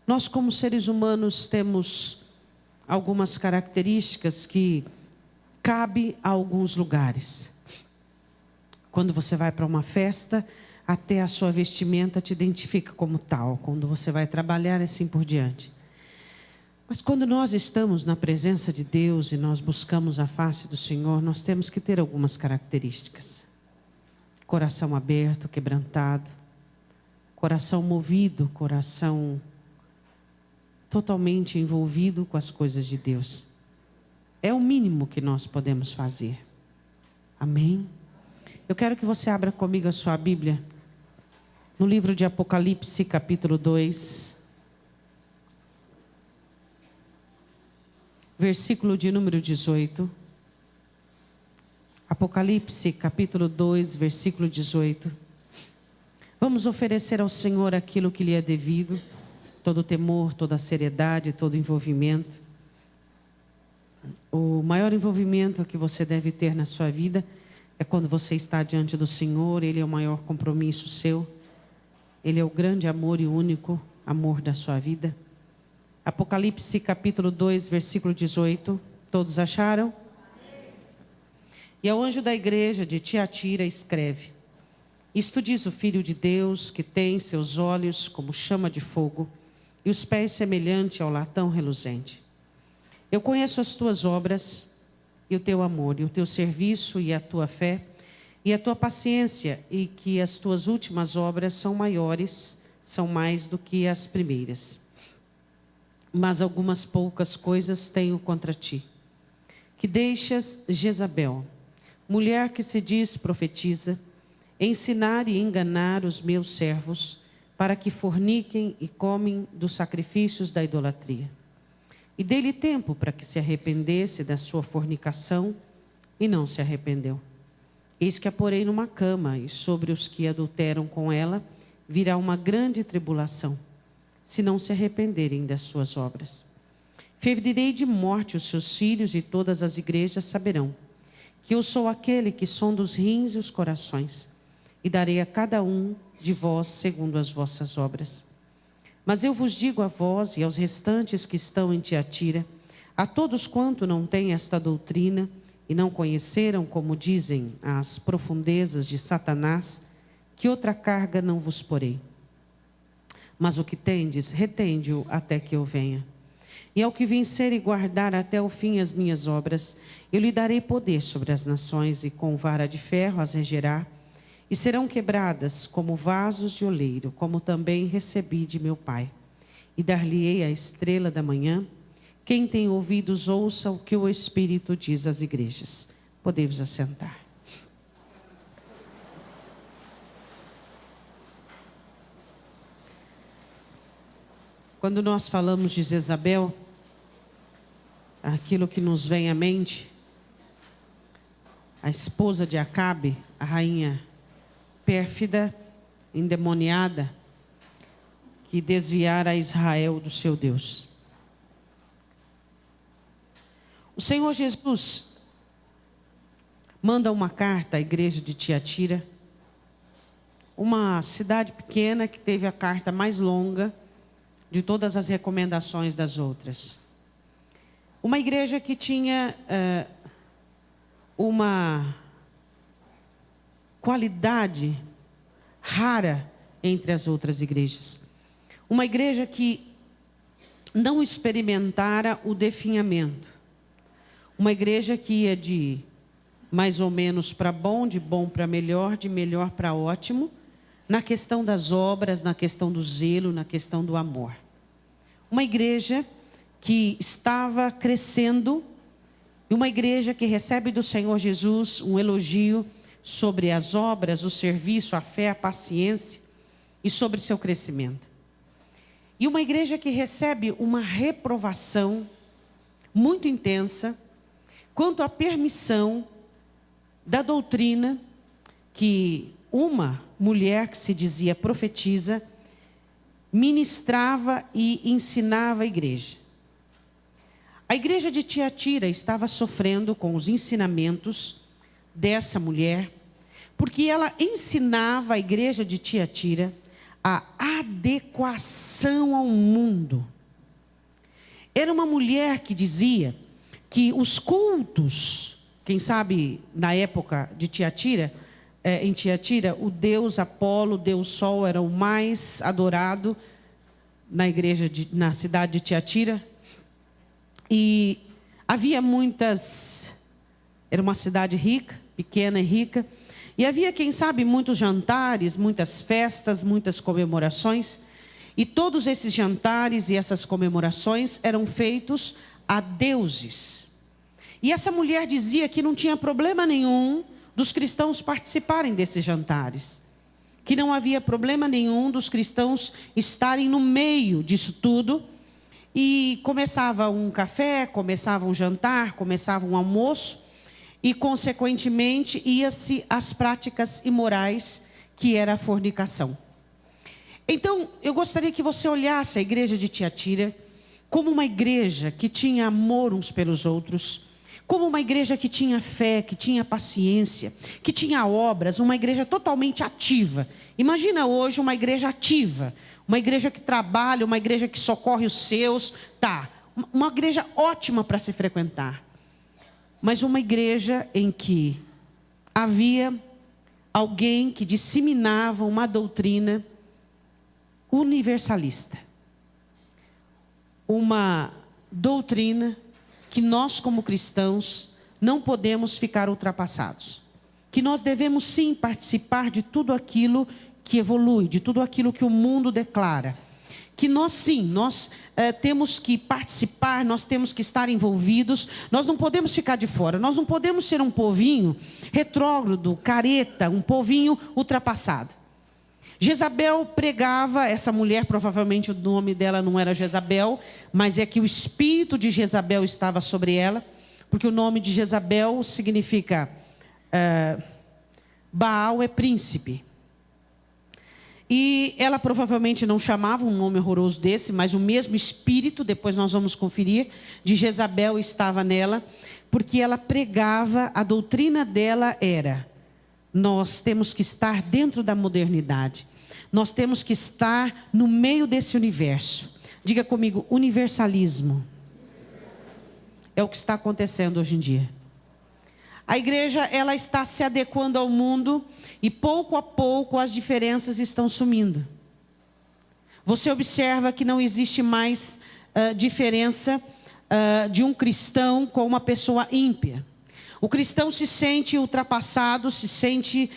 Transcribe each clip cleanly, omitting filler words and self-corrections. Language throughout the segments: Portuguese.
Nós, como seres humanos, temos algumas características que cabem a alguns lugares. Quando você vai para uma festa, até a sua vestimenta te identifica como tal. Quando você vai trabalhar, assim por diante. Mas quando nós estamos na presença de Deus e nós buscamos a face do Senhor, nós temos que ter algumas características. Coração aberto, quebrantado. Coração movido, coração totalmente envolvido com as coisas de Deus. É o mínimo que nós podemos fazer. Amém? Eu quero que você abra comigo a sua Bíblia no livro de Apocalipse, capítulo 2, versículo de número 18. Apocalipse, capítulo 2, versículo 18. Vamos oferecer ao Senhor aquilo que lhe é devido, todo temor, toda seriedade, todo envolvimento. O maior envolvimento que você deve ter na sua vida é quando você está diante do Senhor. Ele é o maior compromisso seu. Ele é o grande amor e único amor da sua vida. Apocalipse capítulo 2, versículo 18. Todos acharam? E ao anjo da igreja de Tiatira escreve: Isto diz o Filho de Deus, que tem seus olhos como chama de fogo e os pés semelhante ao latão reluzente. Eu conheço as tuas obras e o teu amor, e o teu serviço, e a tua fé, e a tua paciência, e que as tuas últimas obras são maiores, são mais do que as primeiras. Mas algumas poucas coisas tenho contra ti, que deixas Jezabel, mulher que se diz profetiza, ensinar e enganar os meus servos, para que forniquem e comem dos sacrifícios da idolatria. E dei-lhe tempo para que se arrependesse da sua fornicação, e não se arrependeu. Eis que a porei numa cama, e sobre os que adulteram com ela virá uma grande tribulação, se não se arrependerem das suas obras. Ferirei de morte os seus filhos, e todas as igrejas saberão que eu sou aquele que sonda os rins e os corações, e darei a cada um de vós segundo as vossas obras. Mas eu vos digo a vós e aos restantes que estão em Tiatira, a todos quanto não têm esta doutrina e não conheceram, como dizem, as profundezas de Satanás, que outra carga não vos porei. Mas o que tendes, retende-o até que eu venha. E ao que vencer e guardar até o fim as minhas obras, eu lhe darei poder sobre as nações, e com vara de ferro as regerá, e serão quebradas como vasos de oleiro, como também recebi de meu Pai. E dar-lhe-ei a estrela da manhã. Quem tem ouvidos, ouça o que o Espírito diz às igrejas. Podemos assentar. Quando nós falamos de Jezabel, aquilo que nos vem à mente, a esposa de Acabe, a rainha pérfida, endemoniada, que desviara Israel do seu Deus. O Senhor Jesus manda uma carta à igreja de Tiatira, uma cidade pequena que teve a carta mais longa de todas as recomendações das outras. Uma igreja que tinha uma qualidade rara entre as outras igrejas. Uma igreja que não experimentara o definhamento. Uma igreja que ia de mais ou menos para bom, de bom para melhor, de melhor para ótimo, na questão das obras, na questão do zelo, na questão do amor. Uma igreja que estava crescendo, e uma igreja que recebe do Senhor Jesus um elogio sobre as obras, o serviço, a fé, a paciência e sobre seu crescimento. E uma igreja que recebe uma reprovação muito intensa quanto à permissão da doutrina que uma mulher que se dizia profetisa ministrava e ensinava a igreja. A igreja de Tiatira estava sofrendo com os ensinamentos dessa mulher, porque ela ensinava a igreja de Tiatira a adequação ao mundo. Era uma mulher que dizia que os cultos, quem sabe na época de Tiatira, em Tiatira, o deus Apolo, o deus Sol, era o mais adorado na cidade de Tiatira. E havia era uma cidade rica, pequena e rica, e havia, quem sabe, muitos jantares, muitas festas, muitas comemorações. E todos esses jantares e essas comemorações eram feitos a deuses. E essa mulher dizia que não tinha problema nenhum dos cristãos participarem desses jantares. Que não havia problema nenhum dos cristãos estarem no meio disso tudo. E começava um café, começava um jantar, começava um almoço. E, consequentemente, ia-se às práticas imorais, que era a fornicação. Então, eu gostaria que você olhasse a igreja de Tiatira como uma igreja que tinha amor uns pelos outros, como uma igreja que tinha fé, que tinha paciência, que tinha obras, uma igreja totalmente ativa. Imagina hoje uma igreja ativa, uma igreja que trabalha, uma igreja que socorre os seus, uma igreja ótima para se frequentar. Mas uma igreja em que havia alguém que disseminava uma doutrina universalista. Uma doutrina que nós, como cristãos, não podemos ficar ultrapassados. Que nós devemos sim participar de tudo aquilo que evolui, de tudo aquilo que o mundo declara. Que nós temos que participar, nós temos que estar envolvidos, nós não podemos ficar de fora, nós não podemos ser um povinho retrógrado, careta, um povinho ultrapassado. Jezabel pregava, essa mulher, provavelmente o nome dela não era Jezabel, mas é que o espírito de Jezabel estava sobre ela, porque o nome de Jezabel significa, Baal é príncipe. E ela provavelmente não chamava um nome horroroso desse, mas o mesmo espírito, depois nós vamos conferir, de Jezabel estava nela, porque ela pregava, a doutrina dela era: nós temos que estar dentro da modernidade. Nós temos que estar no meio desse universo. Diga comigo, universalismo. É o que está acontecendo hoje em dia. A igreja, ela está se adequando ao mundo e pouco a pouco as diferenças estão sumindo. Você observa que não existe mais diferença de um cristão com uma pessoa ímpia. O cristão se sente ultrapassado, se sente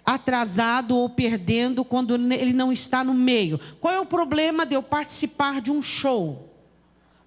atrasado ou perdendo quando ele não está no meio. Qual é o problema de eu participar de um show?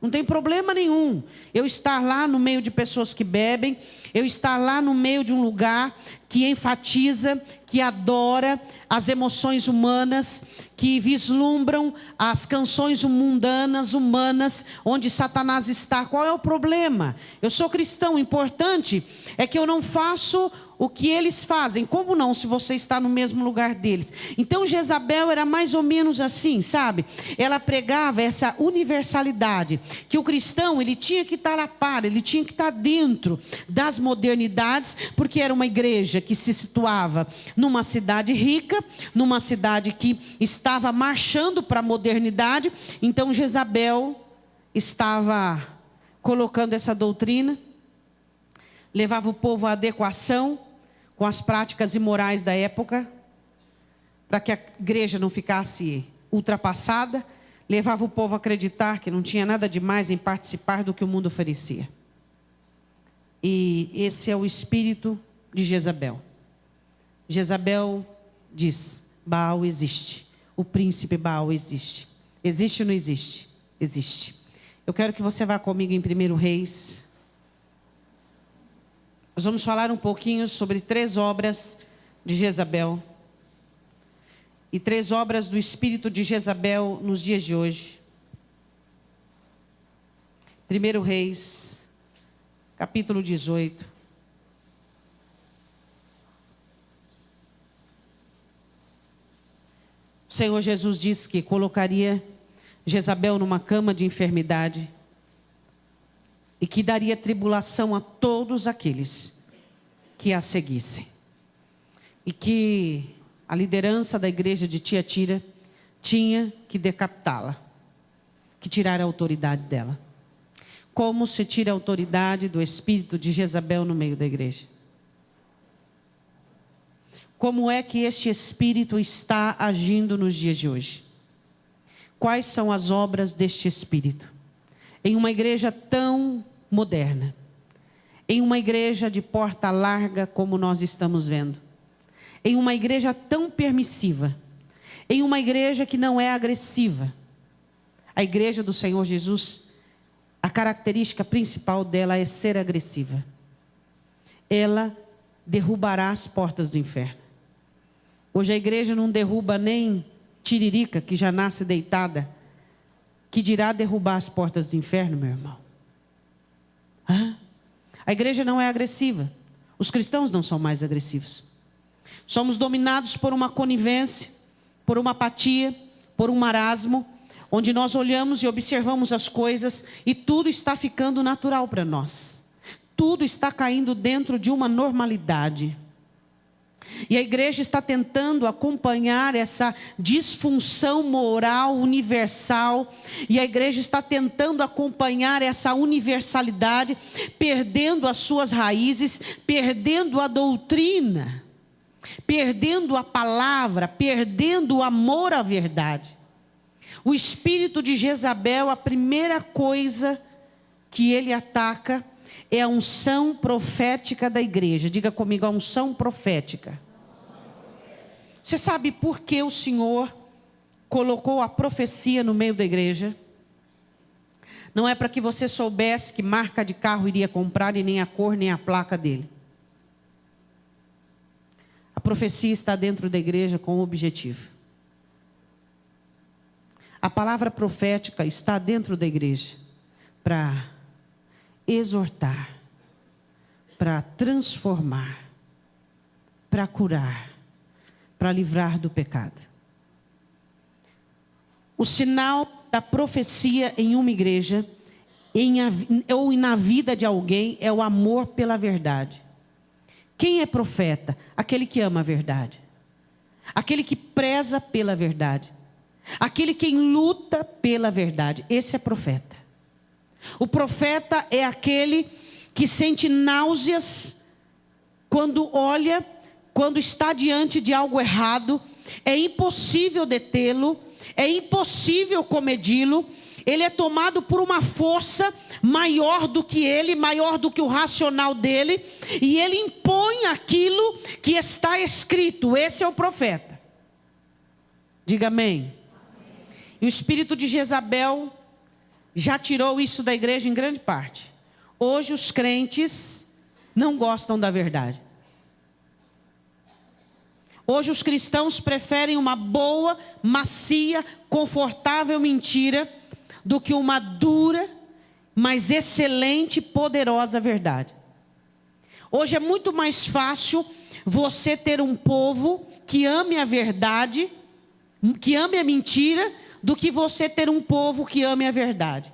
Não tem problema nenhum eu estar lá no meio de pessoas que bebem, eu estar lá no meio de um lugar que enfatiza, que adora as emoções humanas, que vislumbram as canções mundanas, humanas, onde Satanás está. Qual é o problema? Eu sou cristão, o importante é que eu não faço o que eles fazem. Como não, se você está no mesmo lugar deles? Então Jezabel era mais ou menos assim, sabe? Ela pregava essa universalidade, que o cristão, ele tinha que estar a par, ele tinha que estar dentro das modernidades, porque era uma igreja que se situava numa cidade rica, numa cidade que estava marchando para a modernidade. Então Jezabel estava colocando essa doutrina, levava o povo à adequação com as práticas imorais da época, para que a igreja não ficasse ultrapassada, levava o povo a acreditar que não tinha nada de mais em participar do que o mundo oferecia. E esse é o espírito de Jezabel. Jezabel diz: Baal existe, o príncipe Baal existe. Existe ou não existe? Existe. Eu quero que você vá comigo em 1 Reis. Nós vamos falar um pouquinho sobre 3 obras de Jezabel. E 3 obras do espírito de Jezabel nos dias de hoje. 1 Reis, capítulo 18. O Senhor Jesus disse que colocaria Jezabel numa cama de enfermidade e que daria tribulação a todos aqueles que a seguissem. E que a liderança da igreja de Tiatira tinha que decapitá-la, que tirar a autoridade dela. Como se tira a autoridade do espírito de Jezabel no meio da igreja? Como é que este espírito está agindo nos dias de hoje? Quais são as obras deste espírito? Em uma igreja tão moderna, em uma igreja de porta larga como nós estamos vendo, em uma igreja tão permissiva, em uma igreja que não é agressiva. A igreja do Senhor Jesus, a característica principal dela é ser agressiva. Ela derrubará as portas do inferno. Hoje a igreja não derruba nem tiririca, que já nasce deitada, que dirá derrubar as portas do inferno, meu irmão. A igreja não é agressiva. Os cristãos não são mais agressivos. Somos dominados por uma conivência, por uma apatia, por um marasmo, onde nós olhamos e observamos as coisas e tudo está ficando natural para nós. Tudo está caindo dentro de uma normalidade. E a igreja está tentando acompanhar essa disfunção moral universal. E a igreja está tentando acompanhar essa universalidade, perdendo as suas raízes, perdendo a doutrina, perdendo a palavra, perdendo o amor à verdade. O espírito de Jezabel, a primeira coisa que ele ataca é a unção profética da igreja. Diga comigo, a unção profética. Você sabe por que o Senhor colocou a profecia no meio da igreja? Não é para que você soubesse que marca de carro iria comprar, e nem a cor, nem a placa dele. A profecia está dentro da igreja com um objetivo. A palavra profética está dentro da igreja para exortar, para transformar, para curar, para livrar do pecado. O sinal da profecia em uma igreja ou na vida de alguém é o amor pela verdade. Quem é profeta? Aquele que ama a verdade, aquele que preza pela verdade, aquele que luta pela verdade. Esse é profeta. O profeta é aquele que sente náuseas quando olha, quando está diante de algo errado. É impossível detê-lo, é impossível comedi-lo. Ele é tomado por uma força maior do que ele, maior do que o racional dele, e ele impõe aquilo que está escrito. Esse é o profeta. Diga amém. E o espírito de Jezabel já tirou isso da igreja em grande parte. Hoje os crentes não gostam da verdade. Hoje os cristãos preferem uma boa, macia, confortável mentira do que uma dura, mas excelente, poderosa verdade. Hoje é muito mais fácil você ter um povo que ame a verdade, que ame a mentira, do que você ter um povo que ame a verdade.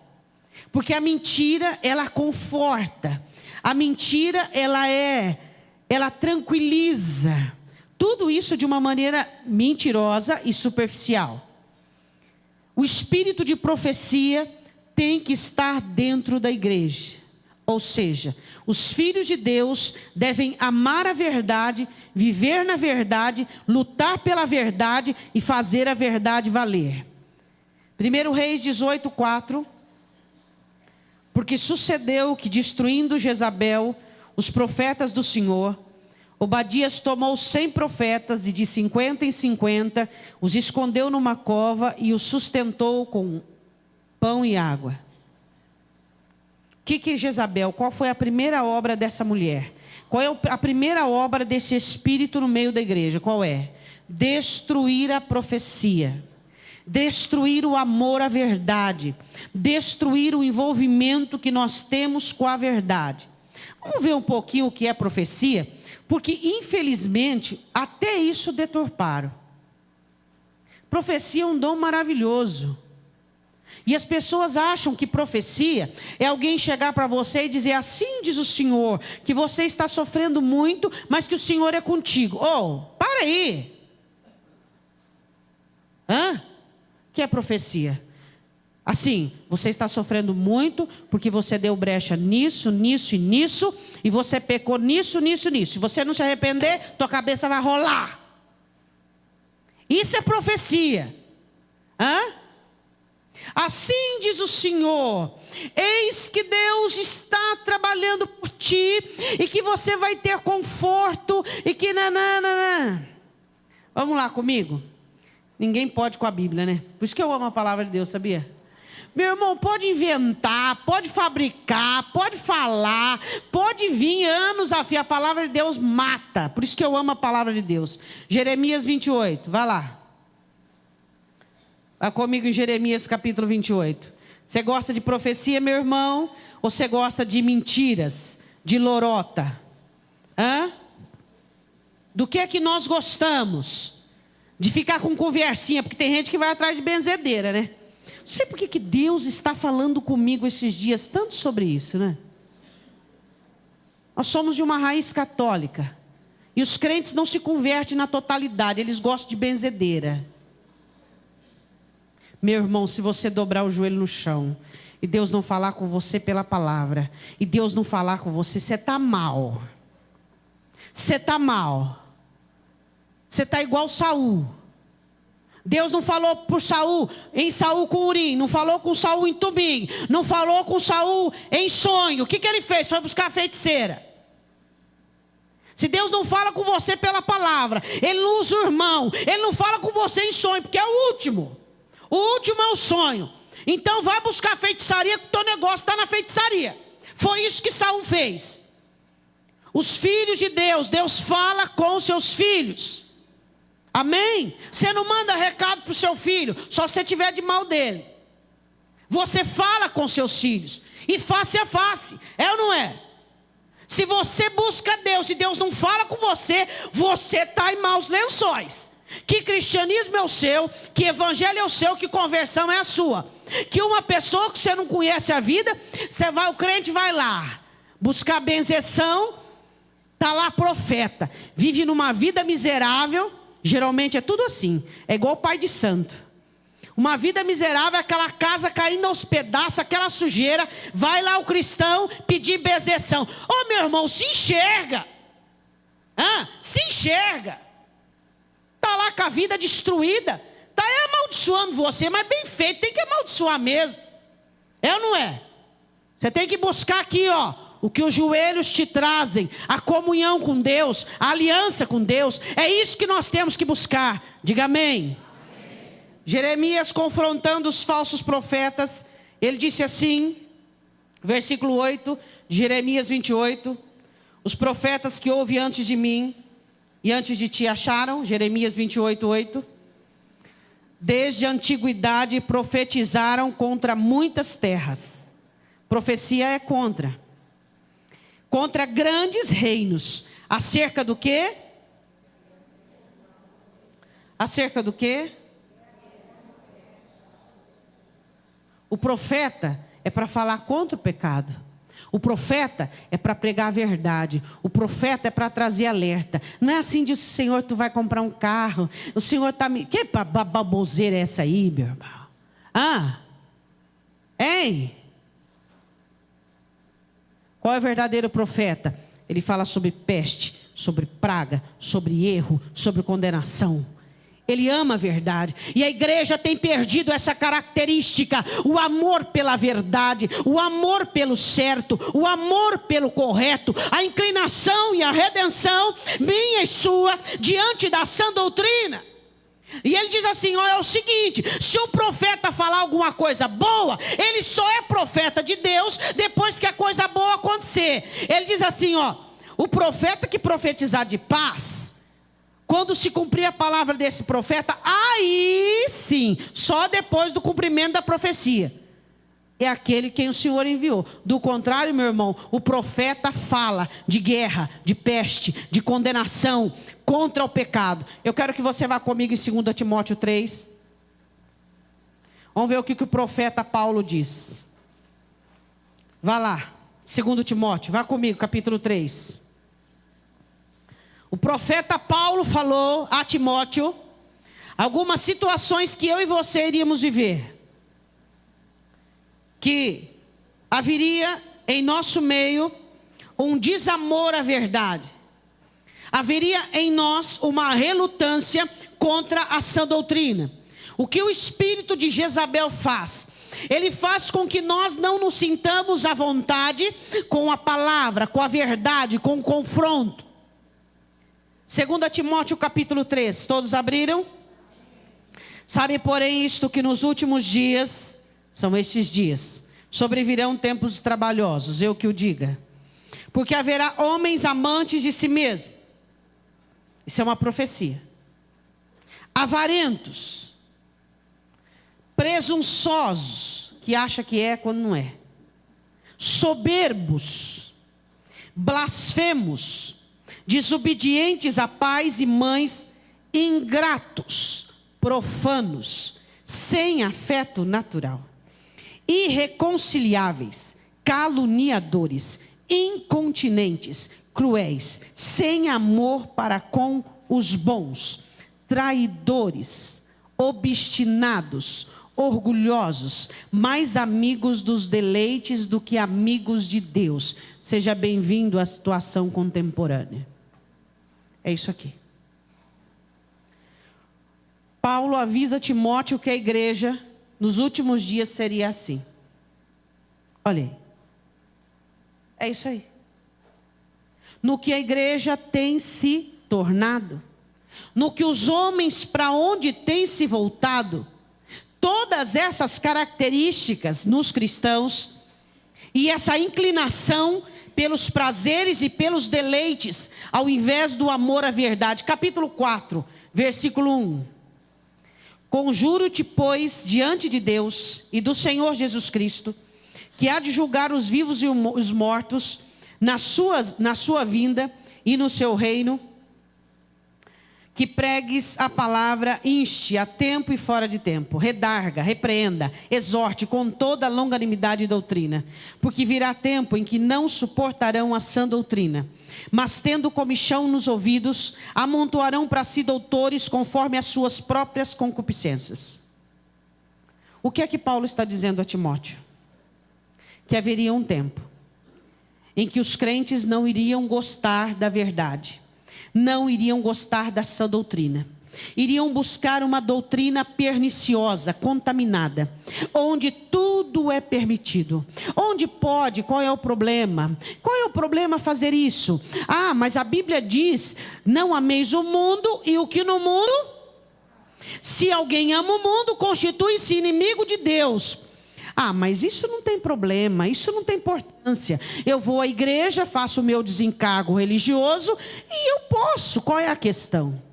Porque a mentira, ela conforta. A mentira, ela tranquiliza. Tudo isso de uma maneira mentirosa e superficial. O espírito de profecia tem que estar dentro da igreja. Ou seja, os filhos de Deus devem amar a verdade, viver na verdade, lutar pela verdade e fazer a verdade valer. 1 Reis 18:4. Porque sucedeu que, destruindo Jezabel os profetas do Senhor, Obadias tomou 100 profetas e de 50 em 50 os escondeu numa cova e os sustentou com pão e água. O que é Jezabel? Qual foi a primeira obra dessa mulher? Qual é a primeira obra desse espírito no meio da igreja? Qual é? Destruir a profecia. Destruir o amor à verdade. Destruir o envolvimento que nós temos com a verdade. Vamos ver um pouquinho o que é profecia? Porque, infelizmente, até isso deturparam. Profecia é um dom maravilhoso. E as pessoas acham que profecia é alguém chegar para você e dizer: assim diz o Senhor, que você está sofrendo muito, mas que o Senhor é contigo. Oh, para aí. Que é profecia? Assim, você está sofrendo muito porque você deu brecha nisso, nisso e nisso, e você pecou nisso, nisso e nisso. Se você não se arrepender, tua cabeça vai rolar. Isso é profecia. Assim diz o Senhor: eis que Deus está trabalhando por ti, e que você vai ter conforto, e que nananana. Vamos lá comigo? Ninguém pode com a Bíblia, né? Por isso que eu amo a palavra de Deus, sabia? Meu irmão, pode inventar, pode fabricar, pode falar, pode vir anos a fio. A palavra de Deus mata. Por isso que eu amo a palavra de Deus. Jeremias 28, vai lá. Vai comigo em Jeremias capítulo 28. Você gosta de profecia, meu irmão? Ou você gosta de mentiras, de lorota? Do que é que nós gostamos? De ficar com conversinha, porque tem gente que vai atrás de benzedeira, né? Não sei por que Deus está falando comigo esses dias tanto sobre isso, né? Nós somos de uma raiz católica. E os crentes não se convertem na totalidade, eles gostam de benzedeira. Meu irmão, se você dobrar o joelho no chão, e Deus não falar com você pela palavra, e Deus não falar com você, você está mal. Você está mal. Você está igual Saul. Deus não falou por Saul, em Saul com Urim, não falou com Saul em Tubim, não falou com Saul em sonho. O que ele fez? Foi buscar a feiticeira. Se Deus não fala com você pela palavra, Ele não usa o irmão, Ele não fala com você em sonho, porque é o último. O último é o sonho. Então vai buscar a feitiçaria, que o teu negócio está na feitiçaria. Foi isso que Saul fez. Os filhos de Deus, Deus fala com os seus filhos. Amém? Você não manda recado para o seu filho, só se você tiver de mal dele. Você fala com seus filhos, e face a face, é ou não é? Se você busca Deus e Deus não fala com você, você está em maus lençóis. Que cristianismo é o seu, que evangelho é o seu, que conversão é a sua. Que uma pessoa que você não conhece a vida, o crente vai lá buscar benzeção, está lá profeta, vive numa vida miserável. Geralmente é tudo assim, é igual pai de santo. Uma vida miserável, aquela casa caindo aos pedaços, aquela sujeira. Vai lá o cristão pedir benzeção. Ô meu irmão, se enxerga. Se enxerga. Está lá com a vida destruída. Está amaldiçoando você, mas bem feito, tem que amaldiçoar mesmo. É ou não é? Você tem que buscar aqui, o que os joelhos te trazem, a comunhão com Deus, a aliança com Deus. É isso que nós temos que buscar. Diga amém. Amém. Jeremias confrontando os falsos profetas, ele disse assim, versículo 8, Jeremias 28, os profetas que houve antes de mim e antes de ti acharam, Jeremias 28, 8, desde a antiguidade profetizaram contra muitas terras. Profecia é contra grandes reinos. Acerca do quê? Acerca do quê? O profeta é para falar contra o pecado. O profeta é para pregar a verdade. O profeta é para trazer alerta. Não é assim de Senhor, tu vai comprar um carro. O Senhor está me... Que baboseira é essa aí, meu irmão? Hein? Qual é o verdadeiro profeta? Ele fala sobre peste, sobre praga, sobre erro, sobre condenação. Ele ama a verdade. E a igreja tem perdido essa característica. O amor pela verdade, o amor pelo certo, o amor pelo correto, a inclinação e a redenção minha e sua diante da sã doutrina. E ele diz assim, é o seguinte, se o profeta falar alguma coisa boa, ele só é profeta de Deus depois que a coisa boa acontecer. Ele diz assim, o profeta que profetizar de paz, quando se cumprir a palavra desse profeta, aí sim, só depois do cumprimento da profecia, é aquele quem o Senhor enviou. Do contrário, meu irmão, o profeta fala de guerra, de peste, de condenação contra o pecado. Eu quero que você vá comigo em 2 Timóteo 3. Vamos ver o que o profeta Paulo diz. Vá lá, 2 Timóteo, vá comigo, capítulo 3. O profeta Paulo falou a Timóteo algumas situações que eu e você iríamos viver, que haveria em nosso meio um desamor à verdade, haveria em nós uma relutância contra a sã doutrina. O que o espírito de Jezabel faz? Ele faz com que nós não nos sintamos à vontade com a palavra, com a verdade, com o confronto. 2 Timóteo capítulo 3, todos abriram? Sabe, porém, isto que nos últimos dias, são estes dias, sobrevirão tempos trabalhosos, eu que o diga. Porque haverá homens amantes de si mesmos. Isso é uma profecia. Avarentos, presunçosos, que acha que é quando não é. Soberbos, blasfemos, desobedientes a pais e mães, ingratos, profanos, sem afeto natural, irreconciliáveis, caluniadores, incontinentes, cruéis, sem amor para com os bons, traidores, obstinados, orgulhosos, mais amigos dos deleites do que amigos de Deus. Seja bem-vindo à situação contemporânea. É isso aqui. Paulo avisa Timóteo que a igreja nos últimos dias seria assim. Olha aí. É isso aí. No que a igreja tem se tornado, no que os homens para onde têm se voltado, todas essas características nos cristãos e essa inclinação pelos prazeres e pelos deleites, ao invés do amor à verdade. Capítulo 4, versículo 1. Conjuro-te, pois, diante de Deus e do Senhor Jesus Cristo, que há de julgar os vivos e os mortos na sua vinda e no seu reino, que pregues a palavra, inste a tempo e fora de tempo, redarga, repreenda, exorte com toda longanimidade e doutrina, porque virá tempo em que não suportarão a sã doutrina, mas tendo comichão nos ouvidos, amontoarão para si doutores conforme as suas próprias concupiscências. O que é que Paulo está dizendo a Timóteo? Que haveria um tempo em que os crentes não iriam gostar da verdade, não iriam gostar da sã doutrina, iriam buscar uma doutrina perniciosa, contaminada, onde tudo é permitido, onde pode, qual é o problema? Qual é o problema fazer isso? Ah, mas a Bíblia diz, não ameis o mundo e o que no mundo? Se alguém ama o mundo, constitui-se inimigo de Deus. Ah, mas isso não tem problema, isso não tem importância. Eu vou à igreja, faço o meu desencargo religioso e eu posso. Qual é a questão?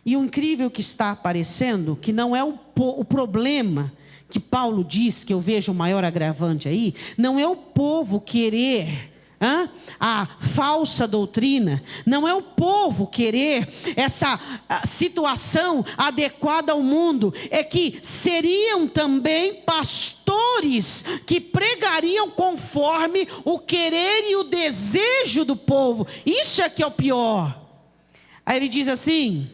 E o incrível que está aparecendo, que não é o problema que Paulo diz, que eu vejo o maior agravante aí, não é o povo querer a falsa doutrina, não é o povo querer essa situação adequada ao mundo, é que seriam também pastores que pregariam conforme o querer e o desejo do povo. Isso é que é o pior. Aí ele diz assim: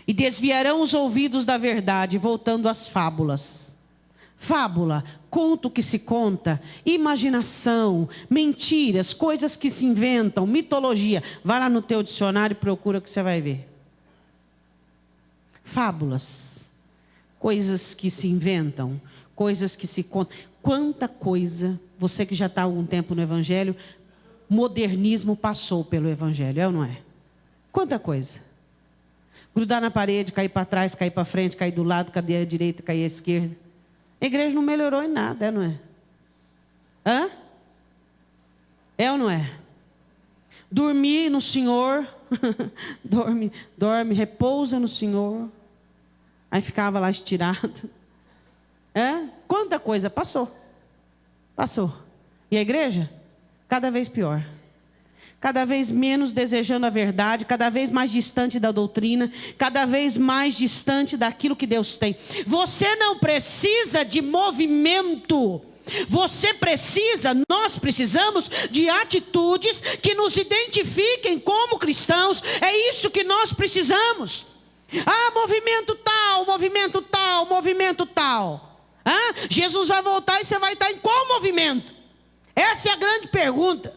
e desviarão os ouvidos da verdade, voltando às fábulas. Fábula, conto que se conta, imaginação, mentiras, coisas que se inventam, mitologia. Vai lá no teu dicionário e procura que você vai ver. Fábulas, coisas que se inventam, coisas que se contam. Quanta coisa, você que já está há algum tempo no Evangelho, modernismo passou pelo Evangelho, é ou não é? Quanta coisa. Grudar na parede, cair para trás, cair para frente, cair do lado, cair à direita, cair à esquerda. A igreja não melhorou em nada, é ou não é? Hã? É ou não é? Dormir no Senhor, dorme, repousa no Senhor. Aí ficava lá estirado. Quanta coisa passou. E a igreja? Cada vez pior. Cada vez menos desejando a verdade, cada vez mais distante da doutrina, cada vez mais distante daquilo que Deus tem. Você não precisa de movimento. Nós precisamos de atitudes que nos identifiquem como cristãos. É isso que nós precisamos. Ah, movimento tal, movimento tal, movimento tal. Jesus vai voltar e você vai estar em qual movimento? Essa é a grande pergunta.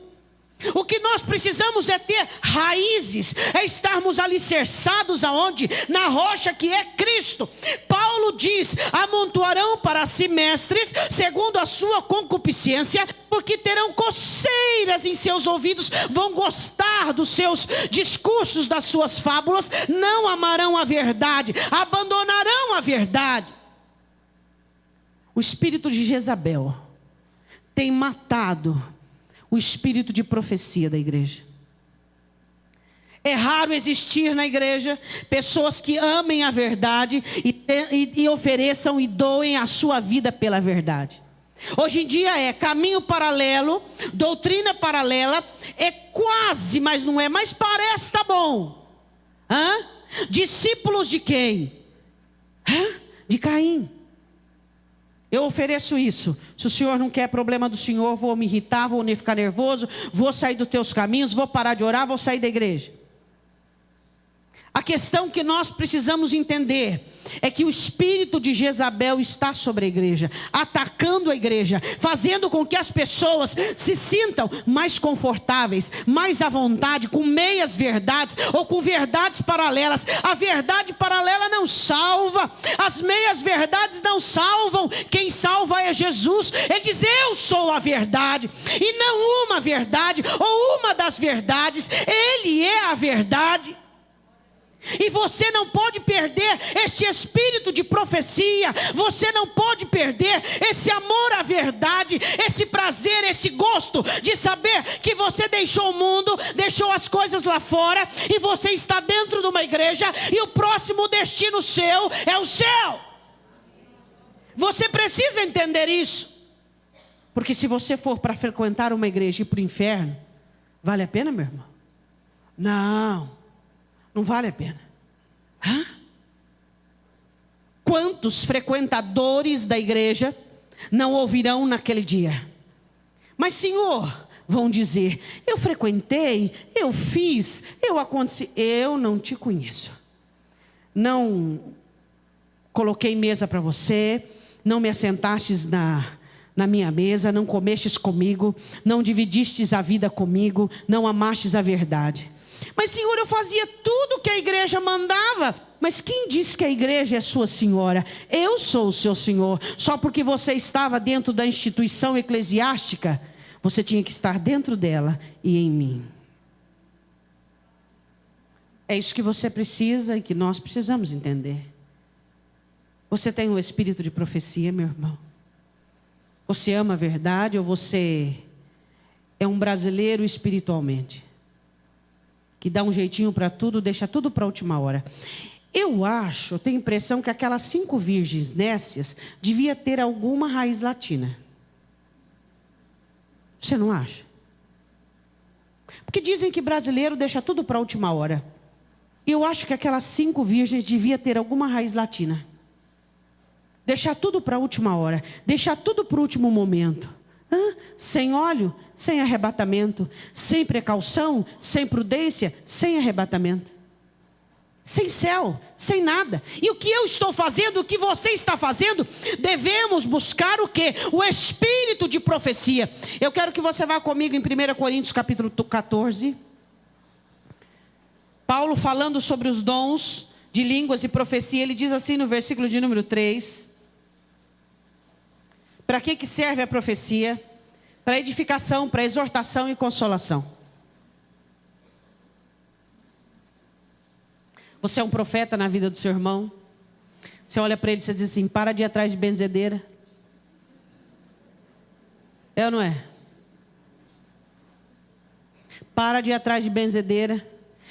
O que nós precisamos é ter raízes, é estarmos alicerçados aonde? Na rocha que é Cristo. Paulo diz: amontoarão para si mestres, segundo a sua concupiscência, porque terão coceiras em seus ouvidos, vão gostar dos seus discursos, das suas fábulas, não amarão a verdade, abandonarão a verdade. O espírito de Jezabel tem matado o espírito de profecia da igreja. É raro existir na igreja pessoas que amem a verdade e ofereçam e doem a sua vida pela verdade. Hoje em dia é caminho paralelo, doutrina paralela, é quase, mas não é, mas parece, tá bom. Discípulos de quem? De Caim. Eu ofereço isso. Se o Senhor não quer problema do Senhor, vou me irritar, vou ficar nervoso, vou sair dos teus caminhos, vou parar de orar, vou sair da igreja. A questão que nós precisamos entender é que o espírito de Jezabel está sobre a igreja, atacando a igreja, fazendo com que as pessoas se sintam mais confortáveis, mais à vontade, com meias verdades ou com verdades paralelas. A verdade paralela não salva, as meias verdades não salvam. Quem salva é Jesus. Ele diz: eu sou a verdade, e não uma verdade ou uma das verdades, Ele é a verdade. E você não pode perder esse espírito de profecia, você não pode perder esse amor à verdade, esse prazer, esse gosto de saber que você deixou o mundo, deixou as coisas lá fora, e você está dentro de uma igreja, e o próximo destino seu é o céu. Você precisa entender isso, porque se você for para frequentar uma igreja e ir para o inferno, vale a pena, meu irmão? Não vale a pena. Quantos frequentadores da igreja não ouvirão naquele dia? Mas Senhor, vão dizer: eu frequentei, eu fiz, eu aconteci. Eu não te conheço. Não coloquei mesa para você, não me assentastes na minha mesa, não comestes comigo, não dividistes a vida comigo, não amastes a verdade. Mas Senhor, eu fazia tudo que a igreja mandava. Mas quem disse que a igreja é sua senhora? Eu sou o seu senhor. Só porque você estava dentro da instituição eclesiástica, você tinha que estar dentro dela e em mim. É isso que você precisa e que nós precisamos entender. Você tem um espírito de profecia, meu irmão? Você ama a verdade ou você é um brasileiro espiritualmente? Que dá um jeitinho para tudo, deixa tudo para a última hora. Eu tenho a impressão que aquelas 5 virgens nécias devia ter alguma raiz latina. Você não acha? Porque dizem que brasileiro deixa tudo para a última hora. Eu acho que aquelas 5 virgens devia ter alguma raiz latina. Deixar tudo para a última hora, deixar tudo para o último momento. Sem óleo, sem arrebatamento, sem precaução, sem prudência, sem arrebatamento, sem céu, sem nada. E o que eu estou fazendo, o que você está fazendo, devemos buscar o quê? O espírito de profecia. Eu quero que você vá comigo em 1 Coríntios capítulo 14. Paulo falando sobre os dons de línguas e profecia, ele diz assim no versículo de número 3. Para que serve a profecia? Para edificação, para exortação e consolação. Você é um profeta na vida do seu irmão? Você olha para ele e você diz assim: para de ir atrás de benzedeira. É ou não é? Para de ir atrás de benzedeira.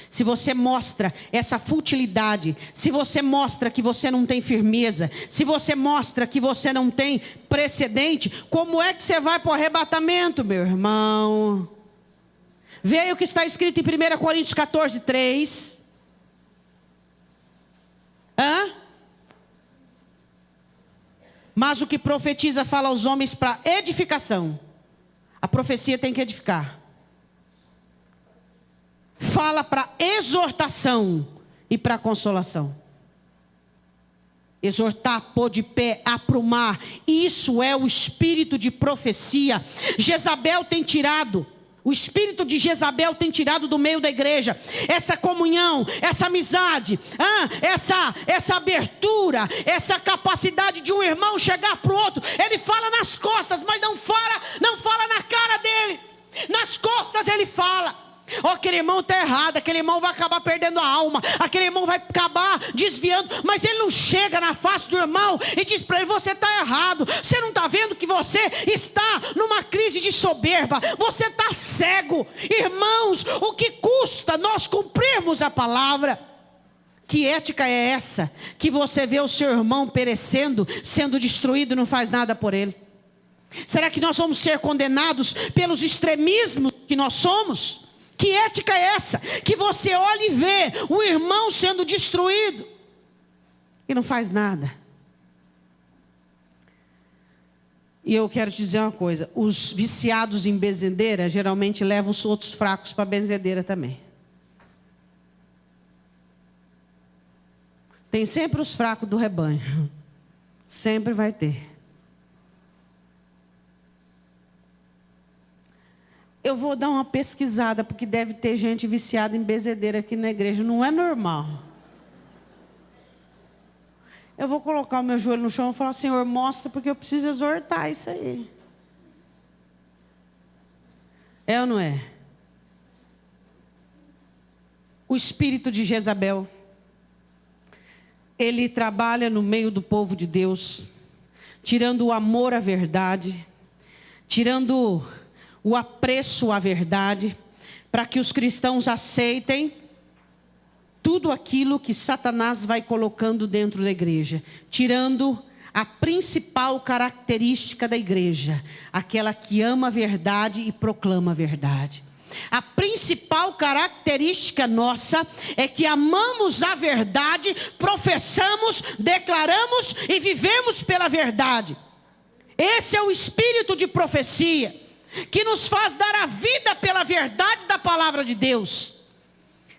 Se você mostra essa futilidade, se você mostra que você não tem firmeza, se você mostra que você não tem precedente, como é que você vai para o arrebatamento, meu irmão? Veja o que está escrito em 1 Coríntios 14, 3. Mas o que profetiza fala aos homens para edificação. A profecia tem que edificar. Fala para exortação e para consolação. exortar, pôr de pé, aprumar. Isso é o espírito de profecia. Jezabel tem tirado, o espírito de Jezabel tem tirado do meio da igreja essa comunhão, essa amizade, essa abertura, essa capacidade de um irmão chegar para o outro. Ele fala nas costas, mas não fala na cara dele. Nas costas ele fala. Aquele irmão está errado, aquele irmão vai acabar perdendo a alma, aquele irmão vai acabar desviando, mas ele não chega na face do irmão e diz para ele: você está errado, você não está vendo que você está numa crise de soberba, você está cego. Irmãos, o que custa nós cumprirmos a palavra? Que ética é essa, que você vê o seu irmão perecendo, sendo destruído e não faz nada por ele? Será que nós vamos ser condenados pelos extremismos que nós somos? Que ética é essa? Que você olha e vê o irmão sendo destruído e não faz nada. E eu quero te dizer uma coisa: os viciados em benzedeira geralmente levam os outros fracos para a benzedeira também. Tem sempre os fracos do rebanho. Sempre vai ter. Eu vou dar uma pesquisada, porque deve ter gente viciada em benzedeira aqui na igreja. Não é normal. Eu vou colocar o meu joelho no chão e falar: Senhor, mostra, porque eu preciso exortar isso aí. É ou não é? O espírito de Jezabel, ele trabalha no meio do povo de Deus, tirando o amor à verdade, tirando o apreço à verdade, para que os cristãos aceitem tudo aquilo que Satanás vai colocando dentro da igreja, tirando a principal característica da igreja, aquela que ama a verdade e proclama a verdade. A principal característica nossa é que amamos a verdade, professamos, declaramos e vivemos pela verdade. Esse é o espírito de profecia, que nos faz dar a vida pela verdade da palavra de Deus.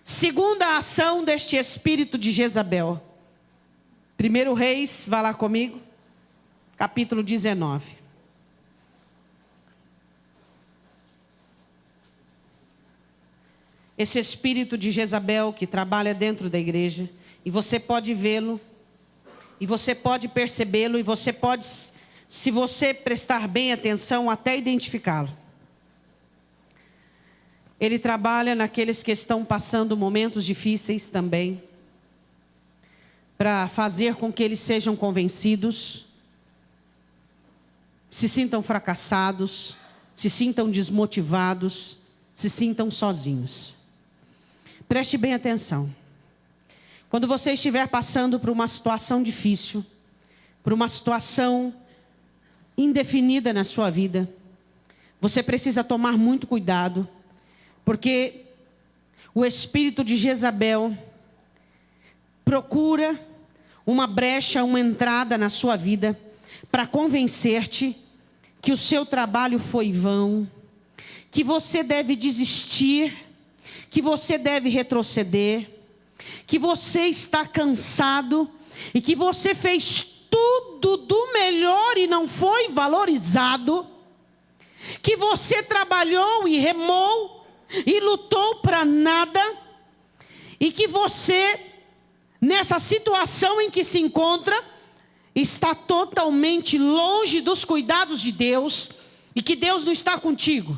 Segunda ação deste espírito de Jezabel. 1 Reis, vá lá comigo, capítulo 19. Esse espírito de Jezabel que trabalha dentro da igreja, e você pode vê-lo, e você pode percebê-lo, e você pode, se você prestar bem atenção, até identificá-lo. Ele trabalha naqueles que estão passando momentos difíceis também, para fazer com que eles sejam convencidos, se sintam fracassados, se sintam desmotivados, se sintam sozinhos. Preste bem atenção. Quando você estiver passando por uma situação difícil, por uma situação indefinida na sua vida, você precisa tomar muito cuidado, porque o espírito de Jezabel procura uma brecha, uma entrada na sua vida, para convencer-te que o seu trabalho foi vão, que você deve desistir, que você deve retroceder, que você está cansado e que você fez tudo do melhor e não foi valorizado, que você trabalhou e remou e lutou para nada, e que você, nessa situação em que se encontra, está totalmente longe dos cuidados de Deus, e que Deus não está contigo.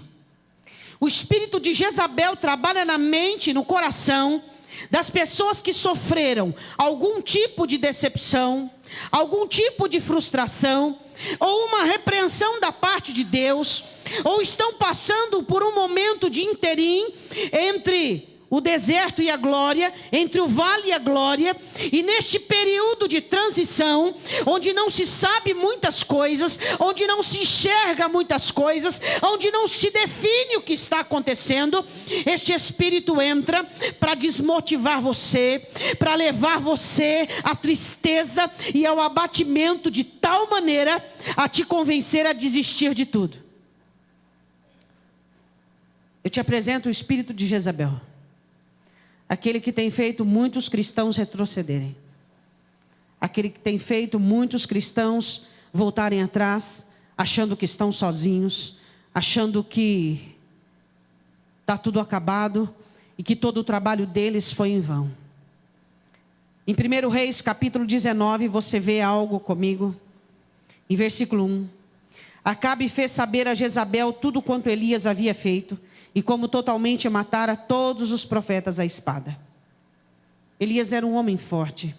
O espírito de Jezabel trabalha na mente, no coração das pessoas que sofreram algum tipo de decepção, algum tipo de frustração, ou uma repreensão da parte de Deus, ou estão passando por um momento de interim entre o deserto e a glória, entre o vale e a glória, e neste período de transição, onde não se sabe muitas coisas, onde não se enxerga muitas coisas, onde não se define o que está acontecendo, este espírito entra para desmotivar você, para levar você à tristeza e ao abatimento, de tal maneira a te convencer a desistir de tudo. Eu te apresento o espírito de Jezabel, aquele que tem feito muitos cristãos retrocederem, aquele que tem feito muitos cristãos voltarem atrás, achando que estão sozinhos, achando que está tudo acabado e que todo o trabalho deles foi em vão. Em 1 Reis, capítulo 19, você vê algo comigo, em versículo 1. Acabe fez saber a Jezabel tudo quanto Elias havia feito, e como totalmente matara todos os profetas à espada. Elias era um homem forte,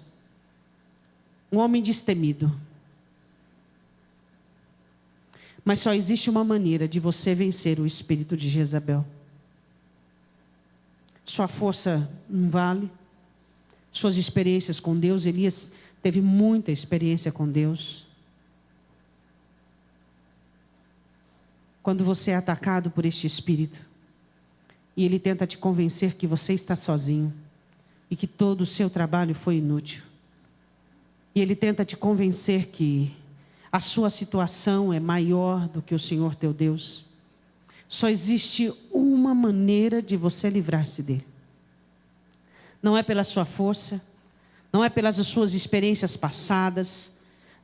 um homem destemido. Mas só existe uma maneira de você vencer o espírito de Jezabel. Sua força não vale. Suas experiências com Deus, Elias teve muita experiência com Deus. Quando você é atacado por este espírito, e ele tenta te convencer que você está sozinho, e que todo o seu trabalho foi inútil, e ele tenta te convencer que a sua situação é maior do que o Senhor teu Deus, só existe uma maneira de você livrar-se dele. Não é pela sua força, não é pelas suas experiências passadas,